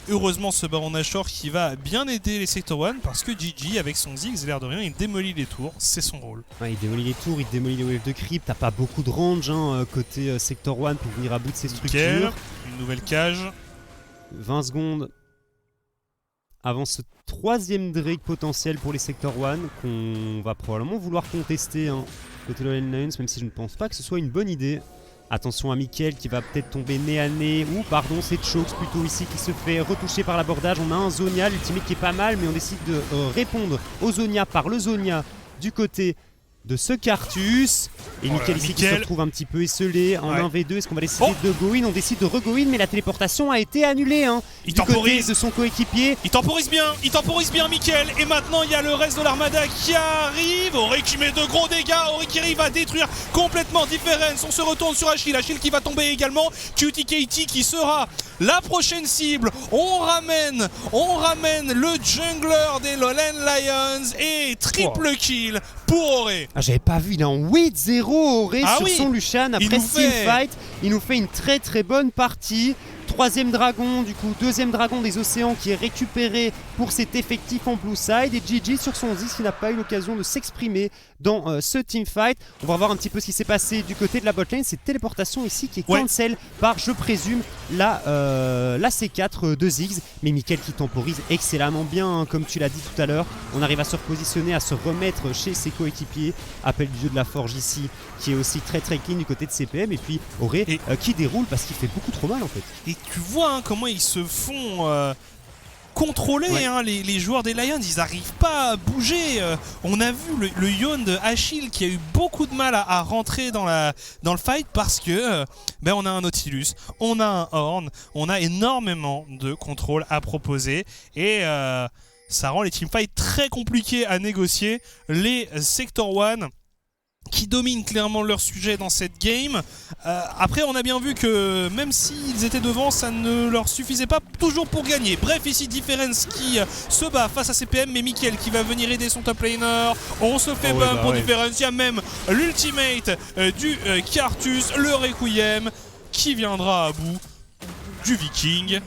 Heureusement, ce Baron Nashor qui va bien aider les Sector 1 parce que Gigi, avec son Ziggs, l'air de rien, il démolit les tours. C'est son rôle. Ouais, il démolit les tours, il démolit les waves de creep. T'as pas beaucoup de range, hein, côté Sector 1 pour venir à bout de ces structures. Une nouvelle cage. 20 secondes avant ce troisième Drake potentiel pour les Sector 1 qu'on va probablement vouloir contester, hein, côté Lone Lions, même si je ne pense pas que ce soit une bonne idée. Attention à Mickaël qui va peut-être tomber nez à nez. Ou pardon, c'est Chokes plutôt ici qui se fait retoucher par l'abordage. On a un Zonia, l'ultimate qui est pas mal, mais on décide de répondre au Zonia par le Zonia du côté de ce Cartus. Et Mickaël ici qui se retrouve un petit peu esselé en 1v2. Est-ce qu'on va décider de go-in? On décide de re-go-in, mais la téléportation a été annulée du côté de son coéquipier. Il temporise bien Mickaël. Et maintenant il y a le reste de l'armada qui arrive. Ori qui met de gros dégâts. Ori qui arrive à détruire complètement Difference. On se retourne sur Achille. Achille qui va tomber également. QTKT qui sera la prochaine cible. On ramène le jungler des Lowland Lions. Et triple kill pour Ori. Ah, j'avais pas vu, il est en 8-0 Ori sur son Lucian après ce teamfight. Il nous fait une très très bonne partie. Troisième dragon, du coup, deuxième dragon des océans qui est récupéré pour cet effectif en blue side. Et GG sur son 10 qui n'a pas eu l'occasion de s'exprimer dans ce teamfight. On va voir un petit peu ce qui s'est passé du côté de la botlane. Cette téléportation ici qui est cancel par, je présume, la C4 de Ziggs. Mais Mickaël qui temporise excellemment bien, comme tu l'as dit tout à l'heure. On arrive à se repositionner, à se remettre chez ses coéquipiers. Appel du dieu de la forge ici, qui est aussi très très clean du côté de CPM. Et puis Ori qui déroule parce qu'il fait beaucoup trop mal en fait. Et tu vois comment ils se font contrôler, les joueurs des Lions, ils n'arrivent pas à bouger. On a vu le Yon de Achille qui a eu beaucoup de mal à rentrer dans le fight parce que on a un Nautilus, on a un Horn, on a énormément de contrôle à proposer et ça rend les teamfights très compliqués à négocier. Les Sector 1 qui dominent clairement leur sujet dans cette game. Après, on a bien vu que même s'ils étaient devant, ça ne leur suffisait pas toujours pour gagner. Bref, ici, Difference qui se bat face à CPM, mais Mickaël qui va venir aider son top laner. On se fait bump pour Difference. Il y a même l'ultimate du Cartus, le Requiem, qui viendra à bout du Viking.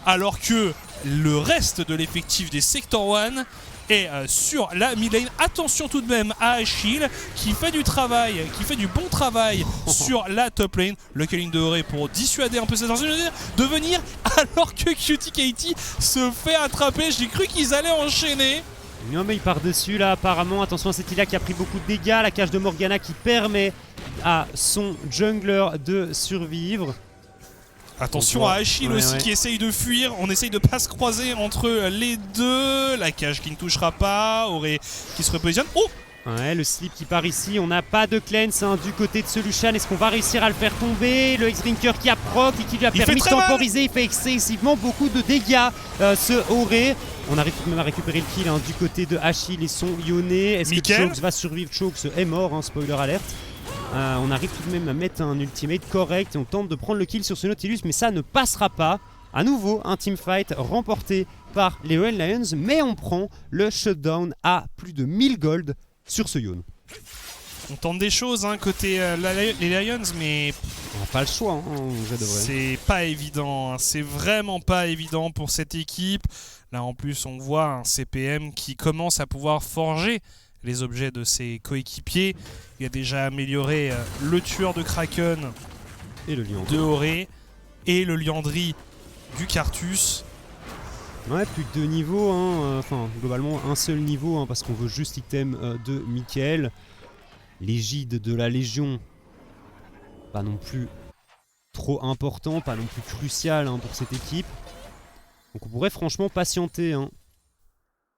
Alors que le reste de l'effectif des Sector 1 et sur la mid lane, attention tout de même à Achille qui fait du travail, qui fait du bon travail sur la top lane. Le killing de Ori pour dissuader un peu cette de venir alors que QTKT se fait attraper. J'ai cru qu'ils allaient enchaîner. Non mais il part dessus là apparemment. Attention à cet Ila qui a pris beaucoup de dégâts. La cage de Morgana qui permet à son jungler de survivre. Attention à Achille aussi qui essaye de fuir. On essaye de pas se croiser entre les deux. La cage qui ne touchera pas. Ori qui se repositionne. Oh! Ouais, le slip qui part ici. On n'a pas de cleanse du côté de ce Lucian. Est-ce qu'on va réussir à le faire tomber? Le X-Drinker qui a proc et qui lui a permis de temporiser. Il fait excessivement beaucoup de dégâts, ce Ori. On arrive tout de même à récupérer le kill du côté de Achille et son Lyonnais. Est-ce que Chokes va survivre? Chokes est mort, spoiler alert. On arrive tout de même à mettre un ultimate correct et on tente de prendre le kill sur ce Nautilus, mais ça ne passera pas. À nouveau, un teamfight remporté par les Lowland Lions, mais on prend le shutdown à plus de 1000 gold sur ce Yon. On tente des choses côté les Lions, mais on n'a pas le choix. C'est pas évident. C'est vraiment pas évident pour cette équipe. Là, en plus, on voit un CPM qui commence à pouvoir forger les objets de ses coéquipiers. Il a déjà amélioré le tueur de Kraken et le de Ori et le Liandry du Cartus. Ouais, plus de 2 niveaux, enfin globalement un seul niveau parce qu'on veut juste item de Mickaël. L'égide de la Légion, pas non plus trop important, pas non plus crucial pour cette équipe. Donc on pourrait franchement patienter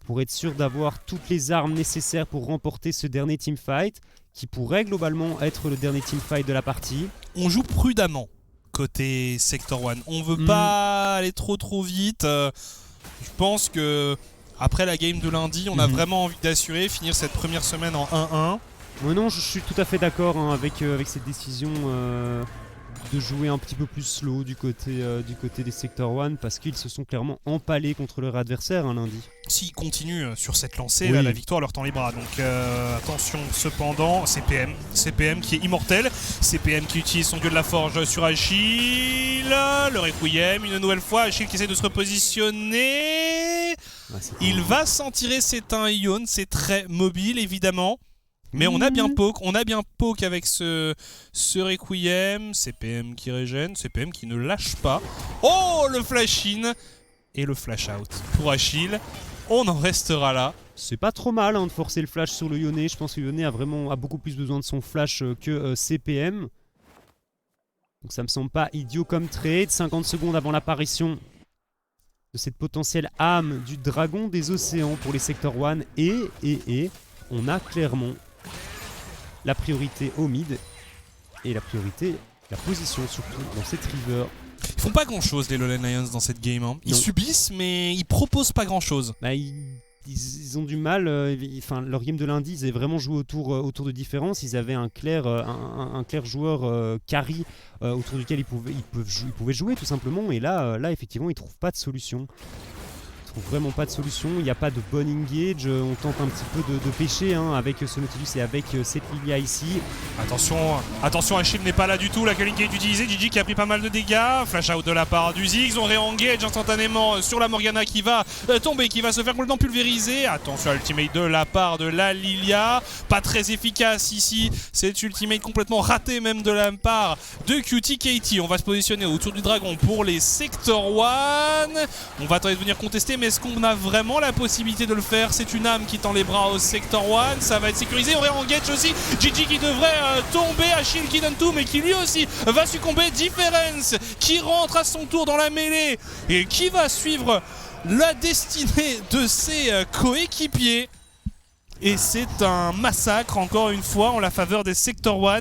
pour être sûr d'avoir toutes les armes nécessaires pour remporter ce dernier teamfight, qui pourrait globalement être le dernier teamfight de la partie. On joue prudemment côté Sector 1. On veut pas aller trop vite. Je pense que après la game de lundi, on a vraiment envie d'assurer, finir cette première semaine en 1-1. Non, je suis tout à fait d'accord avec cette décision de jouer un petit peu plus slow du côté des Sector 1 parce qu'ils se sont clairement empalés contre leur adversaire lundi. S'ils continuent sur cette lancée, là, la victoire leur tend les bras. Donc attention cependant, CPM qui est immortel, CPM qui utilise son dieu de la forge sur Achille, le Requiem une nouvelle fois, Achille qui essaie de se repositionner. Il va s'en tirer, c'est un Ion, c'est très mobile évidemment. Mais on a bien poke avec ce Requiem, CPM qui régène, CPM qui ne lâche pas. Oh, le flash in et le flash out pour Achille. On en restera là. C'est pas trop mal de forcer le flash sur le Yone. Je pense que Yone a beaucoup plus besoin de son flash que CPM. Donc ça me semble pas idiot comme trade. 50 secondes avant l'apparition de cette potentielle âme du dragon des océans pour les Sector 1. Et on a clairement la priorité au mid et la priorité, la position surtout dans cette river. Ils font pas grand chose les Lowland Lions dans cette game. Hein. Ils subissent mais ils proposent pas grand chose. Bah, ils ont du mal, enfin leur game de lundi ils avaient vraiment joué autour de différences, ils avaient un clair joueur carry autour duquel ils pouvaient jouer tout simplement, et là effectivement ils trouvent pas de solution. Ils trouvent vraiment pas de solution, il n'y a pas de bon engage, on tente un petit peu de pêcher hein, avec ce Nautilus et avec cette Lilia ici. Attention, Achille n'est pas là du tout, la Culling est utilisée, Gigi qui a pris pas mal de dégâts, flash out de la part du Ziggs, on re-engage instantanément sur la Morgana qui va tomber, qui va se faire complètement pulvériser. Attention à l'ultimate de la part de la Lilia, pas très efficace ici, cet ultimate complètement raté même de la part de QTKT. On va se positionner autour du dragon pour les Sector 1, on va tenter de venir contester, mais est-ce qu'on a vraiment la possibilité de le faire? C'est une âme qui tend les bras au Sector 1, ça va être sécurisé, on re-engage aussi, Gigi qui devrait tomber, Achille qui donne tout mais qui lui aussi va succomber, Difference qui rentre à son tour dans la mêlée et qui va suivre la destinée de ses coéquipiers, et c'est un massacre encore une fois en la faveur des Sector 1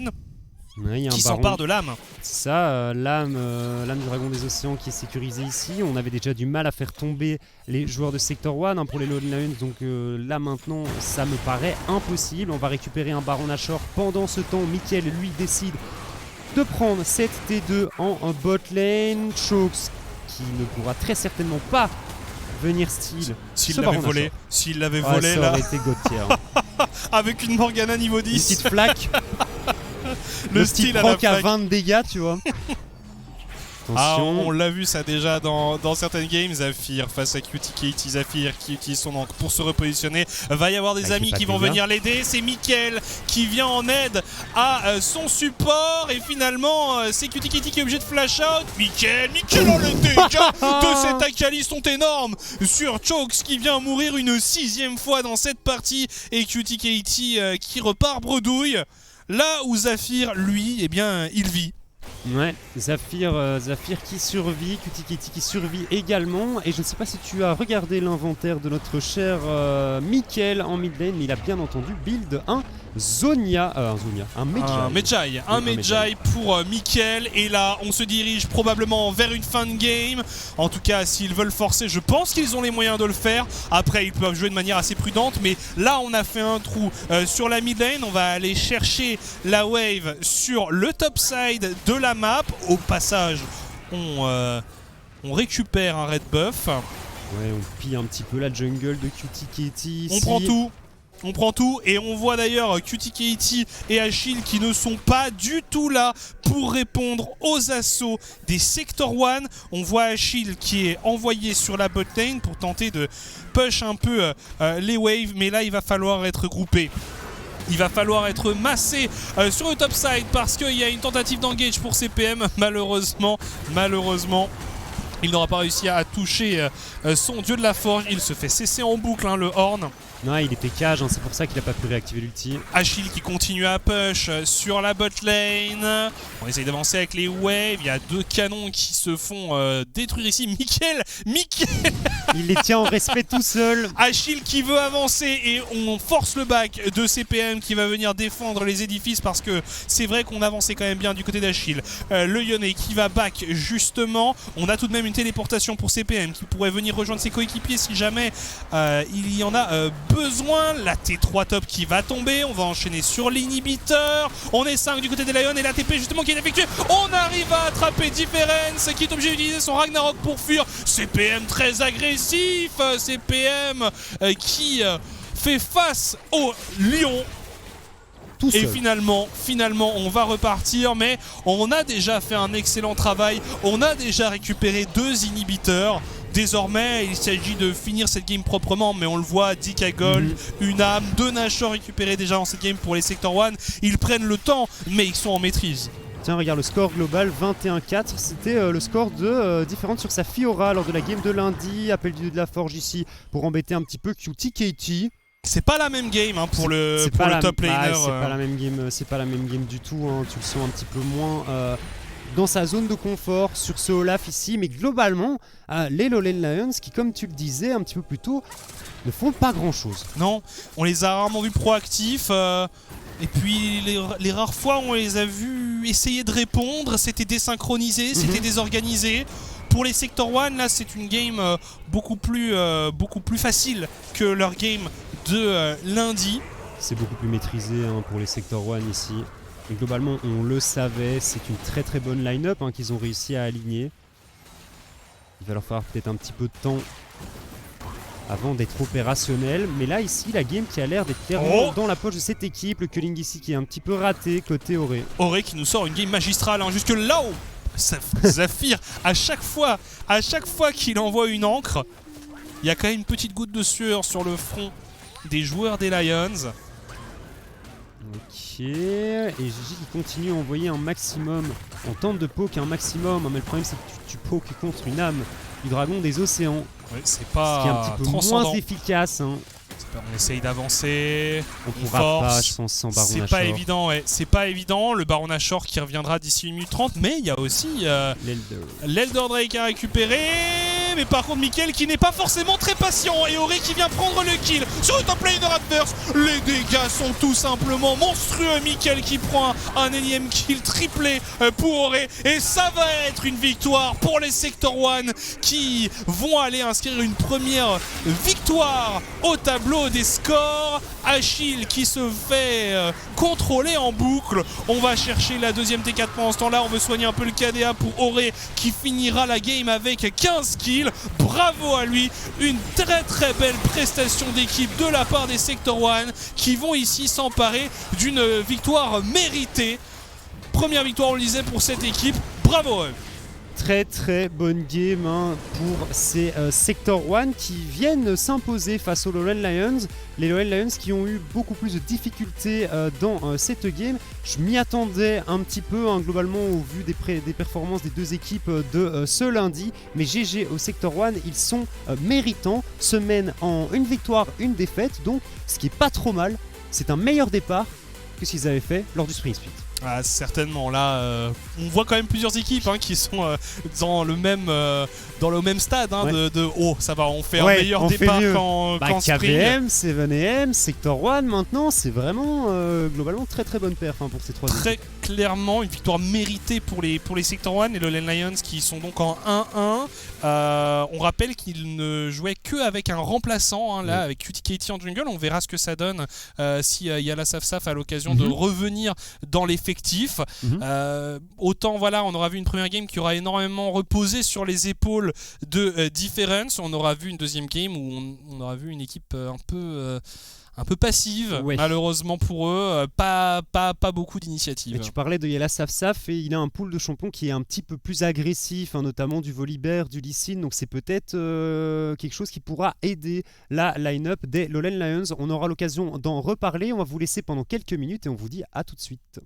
qui s'empare de l'âme. C'est ça, l'âme du dragon des océans qui est sécurisée ici. On avait déjà du mal à faire tomber les joueurs de Sector 1 hein, pour les Lowland Lions, donc là maintenant ça me paraît impossible. On va récupérer un Baron Nashor. Pendant ce temps, Mickaël lui décide de prendre cette T2 en bot lane. Chokes qui ne pourra très certainement pas venir steal. S'il l'avait volé, ça là. aurait été God tier. Avec une Morgana niveau 10. Une petite flaque. Le style à proc à 20 de dégâts, tu vois. Ah, on l'a vu ça déjà dans certaines games. Zafir face à QTKT, Zafir qui utilise son encre pour se repositionner. Va y avoir des amis qui vont venir l'aider. C'est Mickaël qui vient en aide à son support. Et finalement, c'est QTKT qui est obligé de flash out. Mickaël, les dégâts de cet Akali sont énormes sur Chokes qui vient mourir une 6e fois dans cette partie. Et QTKT qui repart bredouille. Là où Zafir, lui, eh bien, il vit. Ouais, Zafir qui survit, QTKT qui survit également. Et je ne sais pas si tu as regardé l'inventaire de notre cher Mickaël en mid lane, mais il a bien entendu build un Medjay pour Mickaël. Et là, on se dirige probablement vers une fin de game. En tout cas, s'ils veulent forcer, je pense qu'ils ont les moyens de le faire. Après, ils peuvent jouer de manière assez prudente. Mais là, on a fait un trou sur la mid lane. On va aller chercher la wave sur le top side de la map. Au passage, on récupère un red buff. Ouais, on pille un petit peu la jungle de QTKT ici. On prend tout et on voit d'ailleurs QTKT et Achille qui ne sont pas du tout là pour répondre aux assauts des Sector 1. On voit Achille qui est envoyé sur la bot lane pour tenter de push un peu les waves, mais là il va falloir être groupé. Il va falloir être massé sur le top side parce qu'il y a une tentative d'engage pour CPM. Malheureusement, il n'aura pas réussi à toucher son dieu de la forge. Il se fait cesser en boucle, hein, le Horn. Non, il était cage, hein, c'est pour ça qu'il a pas pu réactiver l'ulti. Achille qui continue à push sur la bot lane. On essaye d'avancer avec les waves. Il y a 2 canons qui se font détruire ici. Mickaël il les tient en respect tout seul. Achille qui veut avancer et on force le back de CPM qui va venir défendre les édifices parce que c'est vrai qu'on avançait quand même bien du côté d'Achille. Le Yone qui va back justement. On a tout de même une téléportation pour CPM qui pourrait venir rejoindre ses coéquipiers si jamais il y en a besoin. La T3 top qui va tomber. On va enchaîner sur l'inhibiteur. On est 5 du côté des Lions et la TP justement qui est effectuée. On arrive à attraper Difference qui est obligé d'utiliser son Ragnarok pour fuir. CPM très agressif. CPM qui fait face au lion. Et finalement, on va repartir, mais on a déjà fait un excellent travail. On a déjà récupéré 2 inhibiteurs. Désormais, il s'agit de finir cette game proprement, mais on le voit, 10k gold, une âme, 2 Nashor récupérés déjà dans cette game pour les Sector 1. Ils prennent le temps, mais ils sont en maîtrise. Tiens, regarde le score global, 21-4. C'était le score de Difference sur sa Fiora lors de la game de lundi. Appel du dieu de la forge ici pour embêter un petit peu QTKT. C'est pas la même game hein, pour le top laner. C'est pas la même game du tout. Hein. Tu le sens un petit peu moins dans sa zone de confort sur ce Olaf ici, mais globalement, les Lowland Lions qui, comme tu le disais un petit peu plus tôt, ne font pas grand chose. Non, on les a rarement vus proactifs, et puis les rares fois où on les a vus essayer de répondre, c'était désynchronisé, c'était désorganisé. Pour les Sector 1, là c'est une game beaucoup plus facile que leur game de lundi. C'est beaucoup plus maîtrisé pour les Sector 1 ici. Et globalement, on le savait, c'est une très très bonne line-up qu'ils ont réussi à aligner. Il va leur falloir peut-être un petit peu de temps avant d'être opérationnel. Mais là, ici, la game qui a l'air d'être clairement dans la poche de cette équipe. Le culling ici qui est un petit peu raté côté Auré. Auré qui nous sort une game magistrale, jusque là-haut. Zafir, à chaque fois qu'il envoie une encre, il y a quand même une petite goutte de sueur sur le front des joueurs des Lions. Ok, et Gigi qui continue à envoyer un maximum. On tente de poke un maximum, mais le problème c'est que tu pokes contre une âme du dragon des océans. Ouais, c'est pas ce qui est un petit peu moins efficace. On essaye d'avancer. On pourra pas, je pense, sans Baron Nashor. C'est pas évident, c'est pas évident. Le Baron Nashor qui reviendra d'ici 1 minute 30, mais il y a aussi l'Elder Drake à récupérer. Mais par contre, Mickaël qui n'est pas forcément très patient. Et Auré qui vient prendre le kill sur le top laner adverse. Les dégâts sont tout simplement monstrueux. Mickaël qui prend un énième kill triplé pour Auré. Et ça va être une victoire pour les Sector 1 qui vont aller inscrire une première victoire au tableau des scores. Achille qui se fait contrôler en boucle. On va chercher la deuxième T4 pendant ce temps-là. On veut soigner un peu le KDA pour Auré qui finira la game avec 15 kills. Bravo à lui, une très très belle prestation d'équipe de la part des Sector 1 qui vont ici s'emparer d'une victoire méritée. Première victoire, on le disait, pour cette équipe. Bravo à eux. Très très bonne game pour ces Sector 1 qui viennent s'imposer face aux Lowland Lions. Les Lowland Lions qui ont eu beaucoup plus de difficultés dans cette game. Je m'y attendais un petit peu globalement au vu des performances des deux équipes de ce lundi. Mais GG au Sector 1, ils sont méritants. Se mènent en une victoire, une défaite. Donc ce qui est pas trop mal. C'est un meilleur départ que ce qu'ils avaient fait lors du Spring Split. Ah, certainement, là on voit quand même plusieurs équipes qui sont dans le même stade ça va, on fait un meilleur départ qu'en Spring. KVM, 7AM, Sector 1 maintenant, c'est vraiment globalement très très bonne perf pour ces trois équipes. Très clairement une victoire méritée pour les Sector 1 et le Lowland Lions qui sont donc en 1-1. On rappelle qu'ils ne jouaient qu'avec un remplaçant avec QTKT en jungle. On verra ce que ça donne si Yala Safsaf a l'occasion de revenir dans l'effectif. Autant voilà, on aura vu une première game qui aura énormément reposé sur les épaules de Difference. On aura vu une deuxième game où on aura vu une équipe un peu passive, malheureusement pour eux, pas beaucoup d'initiatives. Tu parlais de Yala Safsaf et il a un pool de champions qui est un petit peu plus agressif, notamment du Volibear, du Lee Sin, donc c'est peut-être quelque chose qui pourra aider la line-up des Lowland Lions. On aura l'occasion d'en reparler, on va vous laisser pendant quelques minutes et on vous dit à tout de suite.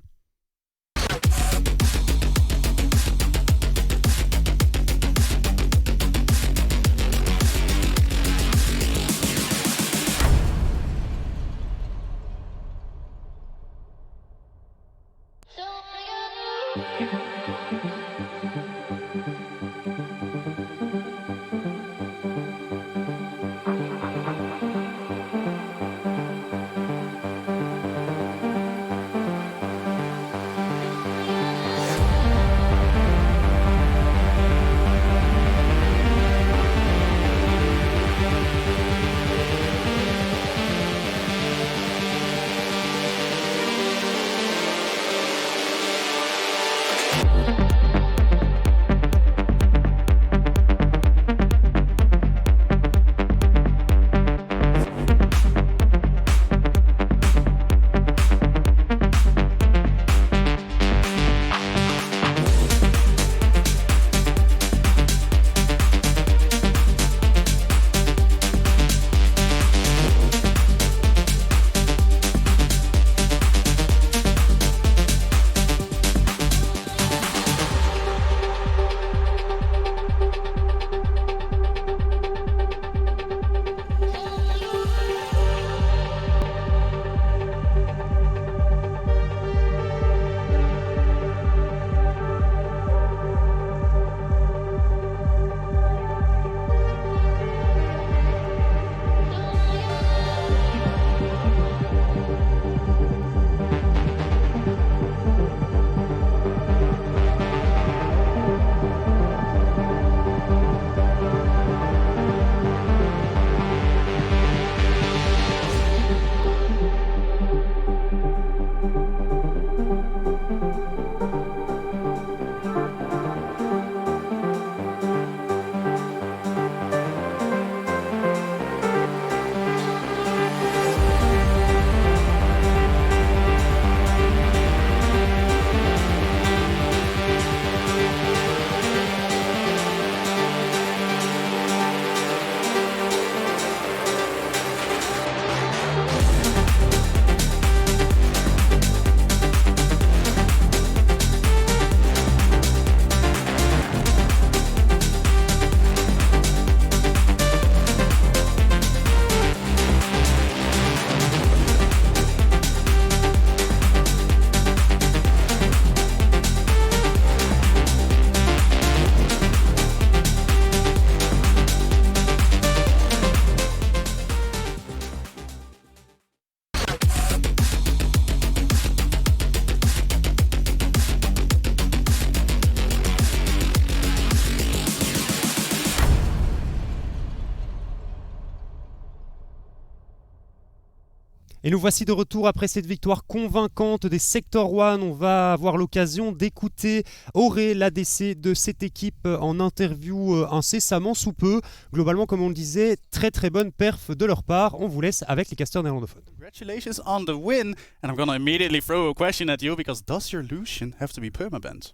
Et nous voici de retour après cette victoire convaincante des Sector One. On va avoir l'occasion d'écouter Auré, l'ADC de cette équipe, en interview incessamment sous peu. Globalement, comme on le disait, très très bonne perf de leur part. On vous laisse avec les casteurs néerlandophones. Congratulations on the win, and I'm gonna immediately throw a question at you because does your Lucian have to be permabanned?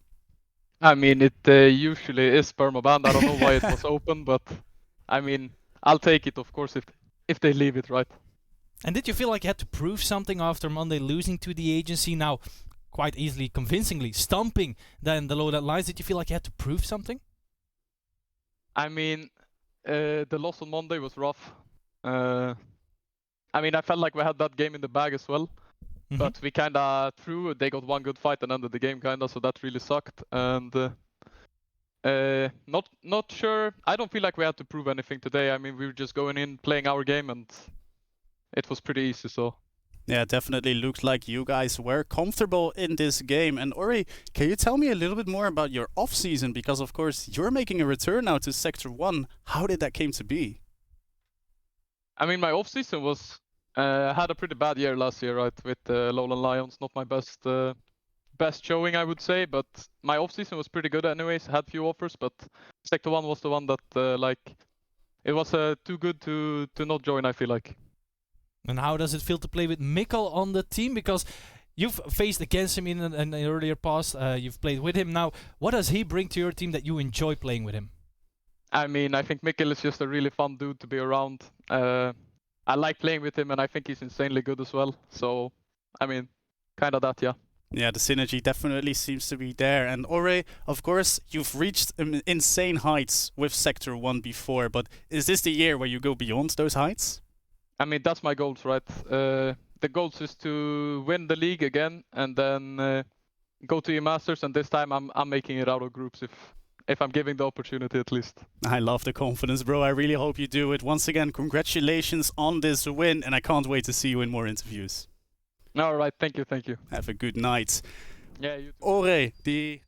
I mean, it usually is permabanned. I don't know why it was open, but I mean, I'll take it, of course, if they leave it, right? And did you feel like you had to prove something after Monday losing to the agency? Now, quite easily, convincingly, stomping then the Lowland Lions. Did you feel like you had to prove something? I mean, the loss on Monday was rough. I mean, I felt like we had that game in the bag as well. But we kinda threw, they got one good fight and ended the game kinda, so that really sucked. And not sure, I don't feel like we had to prove anything today. I mean, we were just going in, playing our game, and it was pretty easy, so. Yeah, definitely looked like you guys were comfortable in this game. And Ori, can you tell me a little bit more about your off-season? Because of course, you're making a return now to Sector 1. How did that came to be? I mean, my off-season was, had a pretty bad year last year, right, with Lowland Lions. Not my best showing, I would say, but my off-season was pretty good anyways. Had few offers, but Sector 1 was the one that, like, it was too good to not join, I feel like. And how does it feel to play with Mikkel on the team? Because you've faced against him in an earlier past, you've played with him now. What does he bring to your team that you enjoy playing with him? I mean, I think Mikkel is just a really fun dude to be around. I like playing with him, and I think he's insanely good as well. So, I mean, kind of that, yeah. Yeah, the synergy definitely seems to be there. And Ore, of course, you've reached insane heights with Sector 1 before, but is this the year where you go beyond those heights? I mean, that's my goals, right? The goals is to win the league again, and then go to E-Masters, and this time I'm making it out of groups if I'm giving the opportunity at least. I love the confidence, bro. I really hope you do it. Once again, congratulations on this win, and I can't wait to see you in more interviews. All right, thank you. Have a good night. Yeah, you too. Ore, the...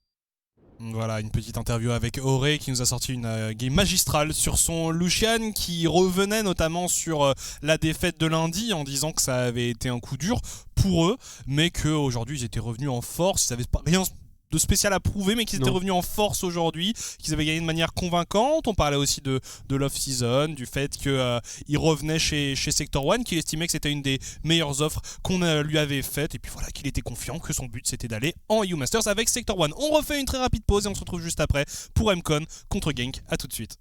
Voilà, une petite interview avec Auré qui nous a sorti une game magistrale sur son Lucian, qui revenait notamment sur la défaite de lundi en disant que ça avait été un coup dur pour eux, mais qu'aujourd'hui ils étaient revenus en force, ils n'avaient rien de spécial à prouver, mais qu'ils étaient revenus en force aujourd'hui, qu'ils avaient gagné de manière convaincante. On parlait aussi de l'off-season, du fait qu'il revenait chez Sector 1, qu'il estimait que c'était une des meilleures offres qu'on lui avait faites, et puis voilà, qu'il était confiant, que son but c'était d'aller en EU Masters avec Sector 1. On refait une très rapide pause et on se retrouve juste après pour MCon contre Genk. À tout de suite.